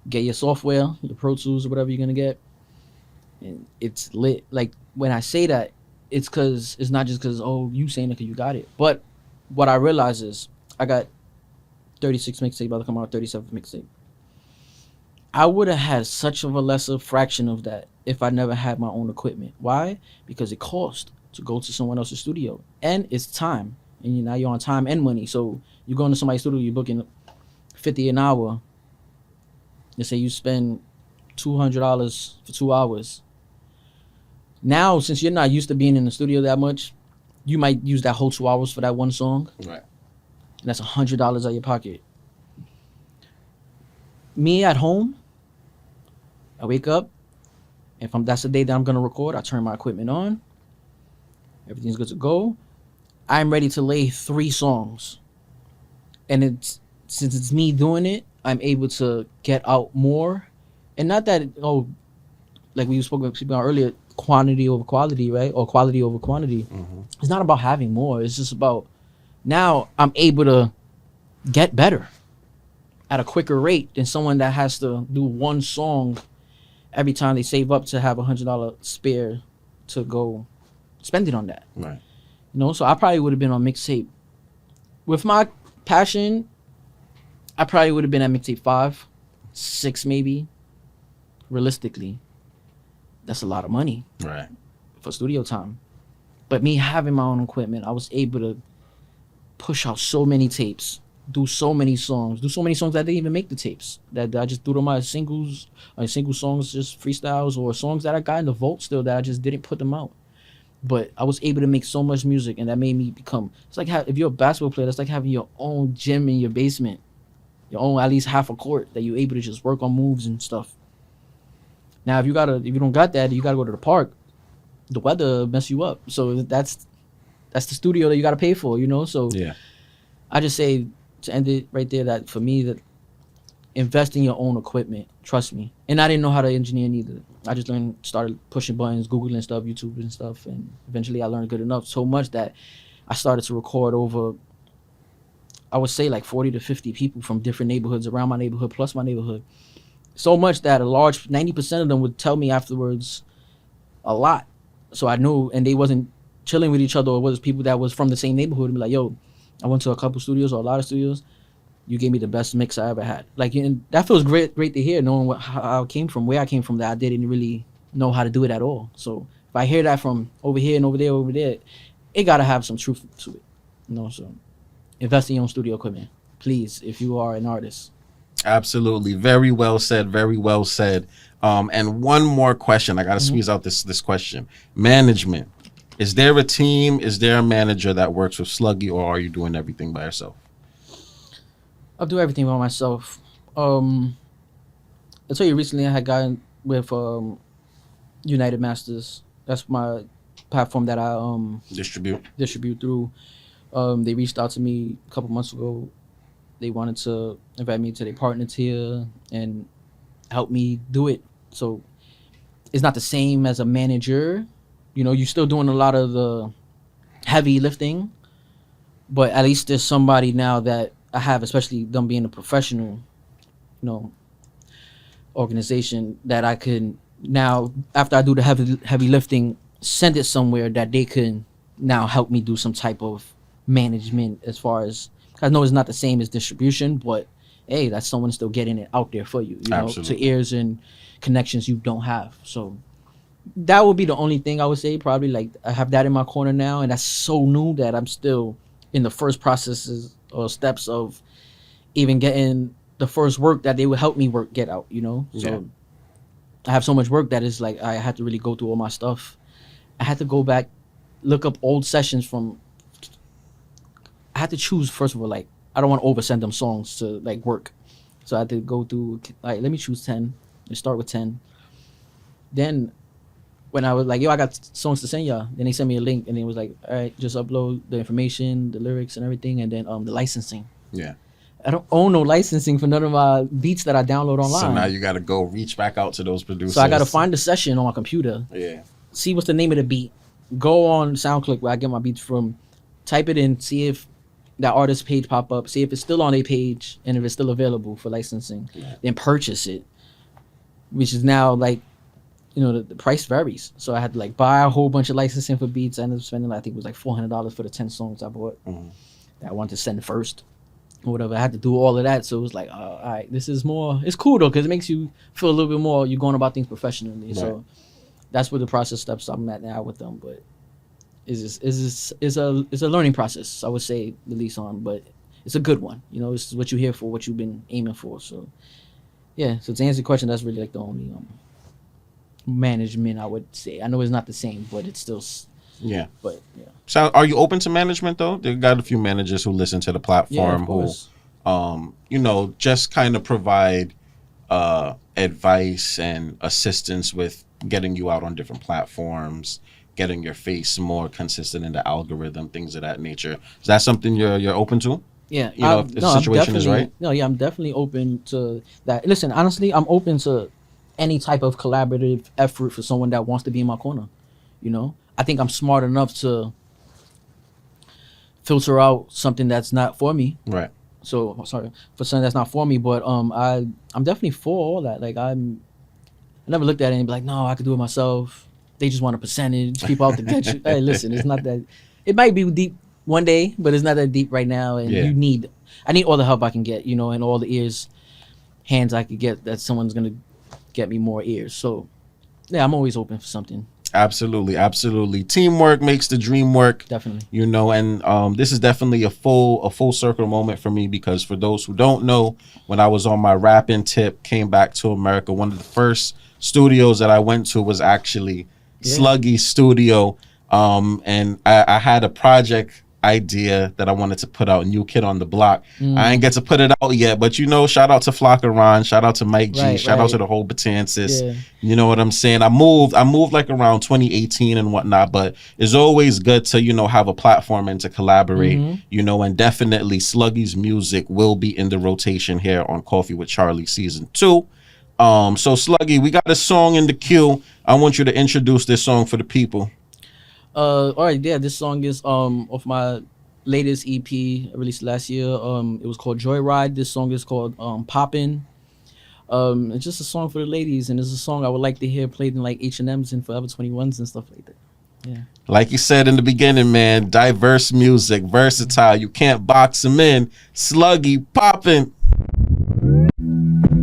get your software, your Pro Tools or whatever you're gonna get, and it's lit. Like when I say that, it's because it's not just because you saying it because you got it. But what I realize is I got 36 mixtape about to come out, 37 mixtape. I would have had such of a lesser fraction of that if I never had my own equipment. Why? Because it cost to go to someone else's studio, and it's time. And now you're on time and money. So you go into somebody's studio, you're booking $50 an hour. Let's say you spend $200 for 2 hours. Now, since you're not used to being in the studio that much, you might use that whole 2 hours for that one song. Right. And that's $100 out of your pocket. Me at home, I wake up. If that's the day that I'm going to record, I turn my equipment on. Everything's good to go. I'm ready to lay 3 songs. And since it's me doing it, I'm able to get out more. And not that, like we spoke about earlier, quantity over quality, right? Or quality over quantity. Mm-hmm. It's not about having more. It's just about now I'm able to get better at a quicker rate than someone that has to do one song every time they save up to have $100 spare to go spend it on that. Right. You know, so I probably would have been on mixtape. With my passion, I probably would have been at mixtape 5, 6 maybe. Realistically, that's a lot of money. Right. For studio time. But me having my own equipment, I was able to push out so many tapes, do so many songs that didn't even make the tapes. That I just threw them as singles, single songs, just freestyles, or songs that I got in the vault still that I just didn't put them out. But I was able to make so much music, and that made me become. It's like if you're a basketball player, that's like having your own gym in your basement, your own at least half a court that you're able to just work on moves and stuff. Now, if you don't got that, you gotta go to the park. The weather mess you up. So that's the studio that you gotta pay for, you know. So yeah, I just say to end it right there that for me that invest in your own equipment. Trust me. And I didn't know how to engineer neither. I just started pushing buttons, Googling stuff, YouTube and stuff, and eventually I learned good enough so much that I started to record over, I would say like 40 to 50 people from different neighborhoods around my neighborhood plus my neighborhood. so much that a large 90% of them would tell me afterwards a lot. So I knew, and they wasn't chilling with each other, or was people that was from the same neighborhood and be like, yo, I went to a couple studios or a lot of studios. You gave me the best mix I ever had. Like, and that feels great to hear, knowing how I came from, where I came from, that I didn't really know how to do it at all. So if I hear that from over here and over there, it gotta have some truth to it. So invest in your own studio equipment, please, if you are an artist. Absolutely. Very well said. Very well said. And one more question. I got to squeeze out this question. Management. Is there a team? Is there a manager that works with Sluggy, or are you doing everything by yourself? I'll do everything by myself. I'll tell you, recently I had gotten with United Masters. That's my platform that I distribute through. They reached out to me a couple months ago. They wanted to invite me to their partner tier and help me do it. So it's not the same as a manager. You're still doing a lot of the heavy lifting, but at least there's somebody now that I have, especially them being a professional, organization, that I can now, after I do the heavy lifting, send it somewhere that they can now help me do some type of management, as far as, I know it's not the same as distribution, but hey, that's someone still getting it out there for you, to ears and connections you don't have. So that would be the only thing I would say. Probably, like, I have that in my corner now, and that's so new that I'm still in the first processes or steps of even getting the first work that they would help me get out. So I have so much work that is like I had to really go through all my stuff. I had to go back, look up old sessions from. I had to choose, first of all, like, I don't want to oversend them songs to like work, so I had to go through, like, let me choose 10 and start with 10. Then when I was like, yo, I got songs to send y'all, then they sent me a link, and it was like, all right, just upload the information, the lyrics and everything, and then the licensing. Yeah. I don't own no licensing for none of my beats that I download online. So now you got to go reach back out to those producers. So I got to find the session on my computer. Yeah. See what's the name of the beat. Go on SoundClick, where I get my beats from. Type it in, see if that artist page pop up, see if it's still on a page, and if it's still available for licensing. Yeah. Then purchase it, which is now like, the price varies. So I had to like buy a whole bunch of licensing for beats. I ended up spending, I think it was like $400 for the 10 songs I bought that I wanted to send first or whatever. I had to do all of that. So it was like, all right, this is more, it's cool though, because it makes you feel a little bit more, you're going about things professionally. Right. So that's where the process steps I'm at now with them. But it's a learning process, I would say, the least on, but it's a good one. This is what you're here for, what you've been aiming for. So yeah, so to answer the question, that's really like the only management I would say. I know it's not the same, but it's still but yeah. So are you open to management though? They got a few managers who listen to the platform who just kind of provide advice and assistance with getting you out on different platforms, getting your face more consistent in the algorithm, things of that nature. Is that something you're open to? Yeah. If the situation is right? No, yeah, I'm definitely open to that. Listen, honestly, I'm open to any type of collaborative effort for someone that wants to be in my corner. I think I'm smart enough to filter out something that's not for me. Right. So sorry for something that's not for me, but I'm definitely for all that. Like, I never looked at it and be like, no, I could do it myself. They just want a percentage. People out to get you. Hey, listen, it's not that. It might be deep one day, but it's not that deep right now. And I need all the help I can get, and all the hands I could get, that someone's gonna get me more ears. So yeah, I'm always open for something. Absolutely. Teamwork makes the dream work. Definitely. And this is definitely a full circle moment for me, because for those who don't know, when I was on my rapping tip, came back to America, one of the first studios that I went to was actually Sluggy Studio. And I had a project idea that I wanted to put out, New Kid on the Block. I ain't get to put it out yet, but shout out to Flock and Ron, shout out to Mike G, shout out to the whole Batansis. You know what I'm saying? I moved like around 2018 and whatnot, but it's always good to have a platform and to collaborate. And definitely Sluggy's music will be in the rotation here on Coffee with Charlie season 2. So Sluggy, we got a song in the queue. I want you to introduce this song for the people. All right, yeah, this song is off my latest EP I released last year. It was called Joyride. This song is called Poppin'. It's just a song for the ladies, and it's a song I would like to hear played in like H&M's and Forever 21s and stuff like that. Yeah. Like you said in the beginning, man, diverse music, versatile. You can't box him in. Sluggy, poppin'.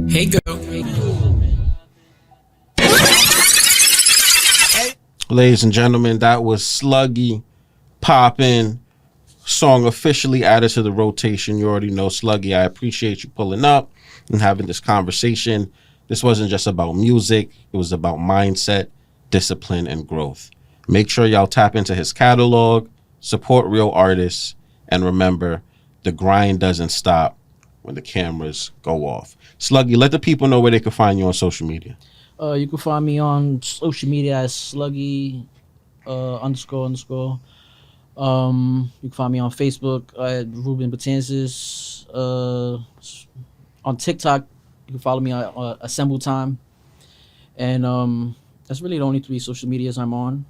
Hey girl. Ladies and gentlemen, that was Sluggy, poppin'. Song officially added to the rotation. You already know, Sluggy, I appreciate you pulling up and having this conversation. This wasn't just about music. It was about mindset, discipline, and growth. Make sure y'all tap into his catalog, support real artists, and remember, the grind doesn't stop when the cameras go off. Sluggy, let the people know where they can find you on social media. You can find me on social media as Sluggy __. You can find me on Facebook at Ruben Batanzas. On TikTok, you can follow me on Assemble Time. And that's really the only 3 social medias I'm on.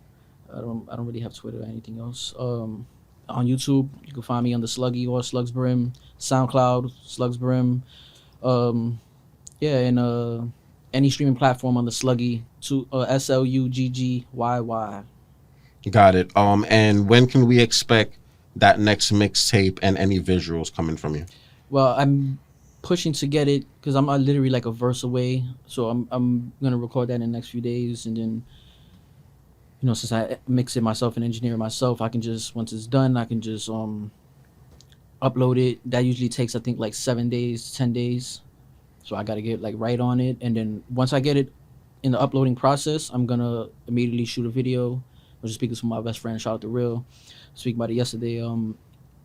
I don't really have Twitter or anything else. On YouTube, you can find me on the Sluggy or Slugs Brim, SoundCloud, Slugs Brim. Yeah, and any streaming platform on the Sluggy, SLUGGYY. Got it. And when can we expect that next mixtape and any visuals coming from you? Well, I'm pushing to get it because I'm literally like a verse away. So I'm gonna record that in the next few days, and then, you know, since I mix it myself and engineer it myself, I can just, once it's done, I can just upload it. That usually takes, I think, like 7 days, 10 days. So I gotta get like right on it, and then once I get it in the uploading process, I'm gonna immediately shoot a video. I was just speaking to my best friend, shout out to Real, speaking about it yesterday,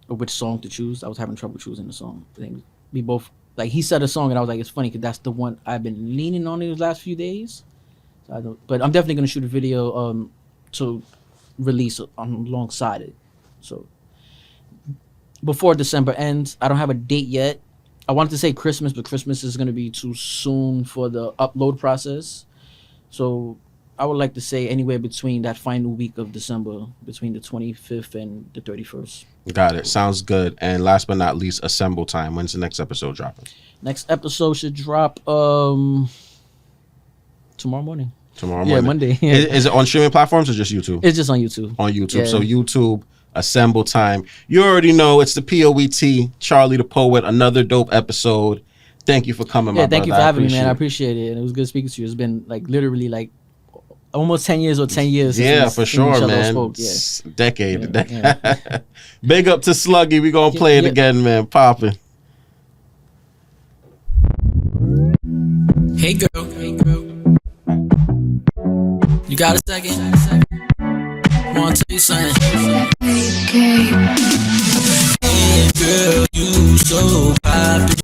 which song to choose. I was having trouble choosing the song. I think we both, like, he said a song and I was like, it's funny because that's the one I've been leaning on these last few days. So but I'm definitely gonna shoot a video to release alongside it. So before December ends, I don't have a date yet. I wanted to say Christmas, but Christmas is gonna be too soon for the upload process. So I would like to say anywhere between that final week of December, between the 25th and the 31st. Got it. Sounds good. And last but not least, Assemble Time. When's the next episode dropping? Next episode should drop tomorrow morning. Tomorrow morning? Yeah, Monday. Is it on streaming platforms or just YouTube? It's just on YouTube. On YouTube. Yeah. So YouTube, Assemble Time. You already know it's the POET, Charlie the Poet, another dope episode. Thank you for coming, my brother. Thank you for having me, man. I appreciate it. And it was good speaking to you. It's been like literally like almost 10 years or 10 years. Yeah, for sure, man. Yeah. Decade. Yeah. Big up to Sluggy. We gonna play it again, man. Poppin'. Hey girl. You got a second? Wanna tell you something? Hey girl, you so popular.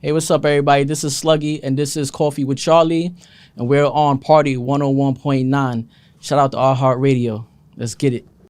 Hey, what's up, everybody? This is Sluggy, and this is Coffee with Charlie, and we're on Party 101.9. Shout out to iHeartRadio. Let's get it.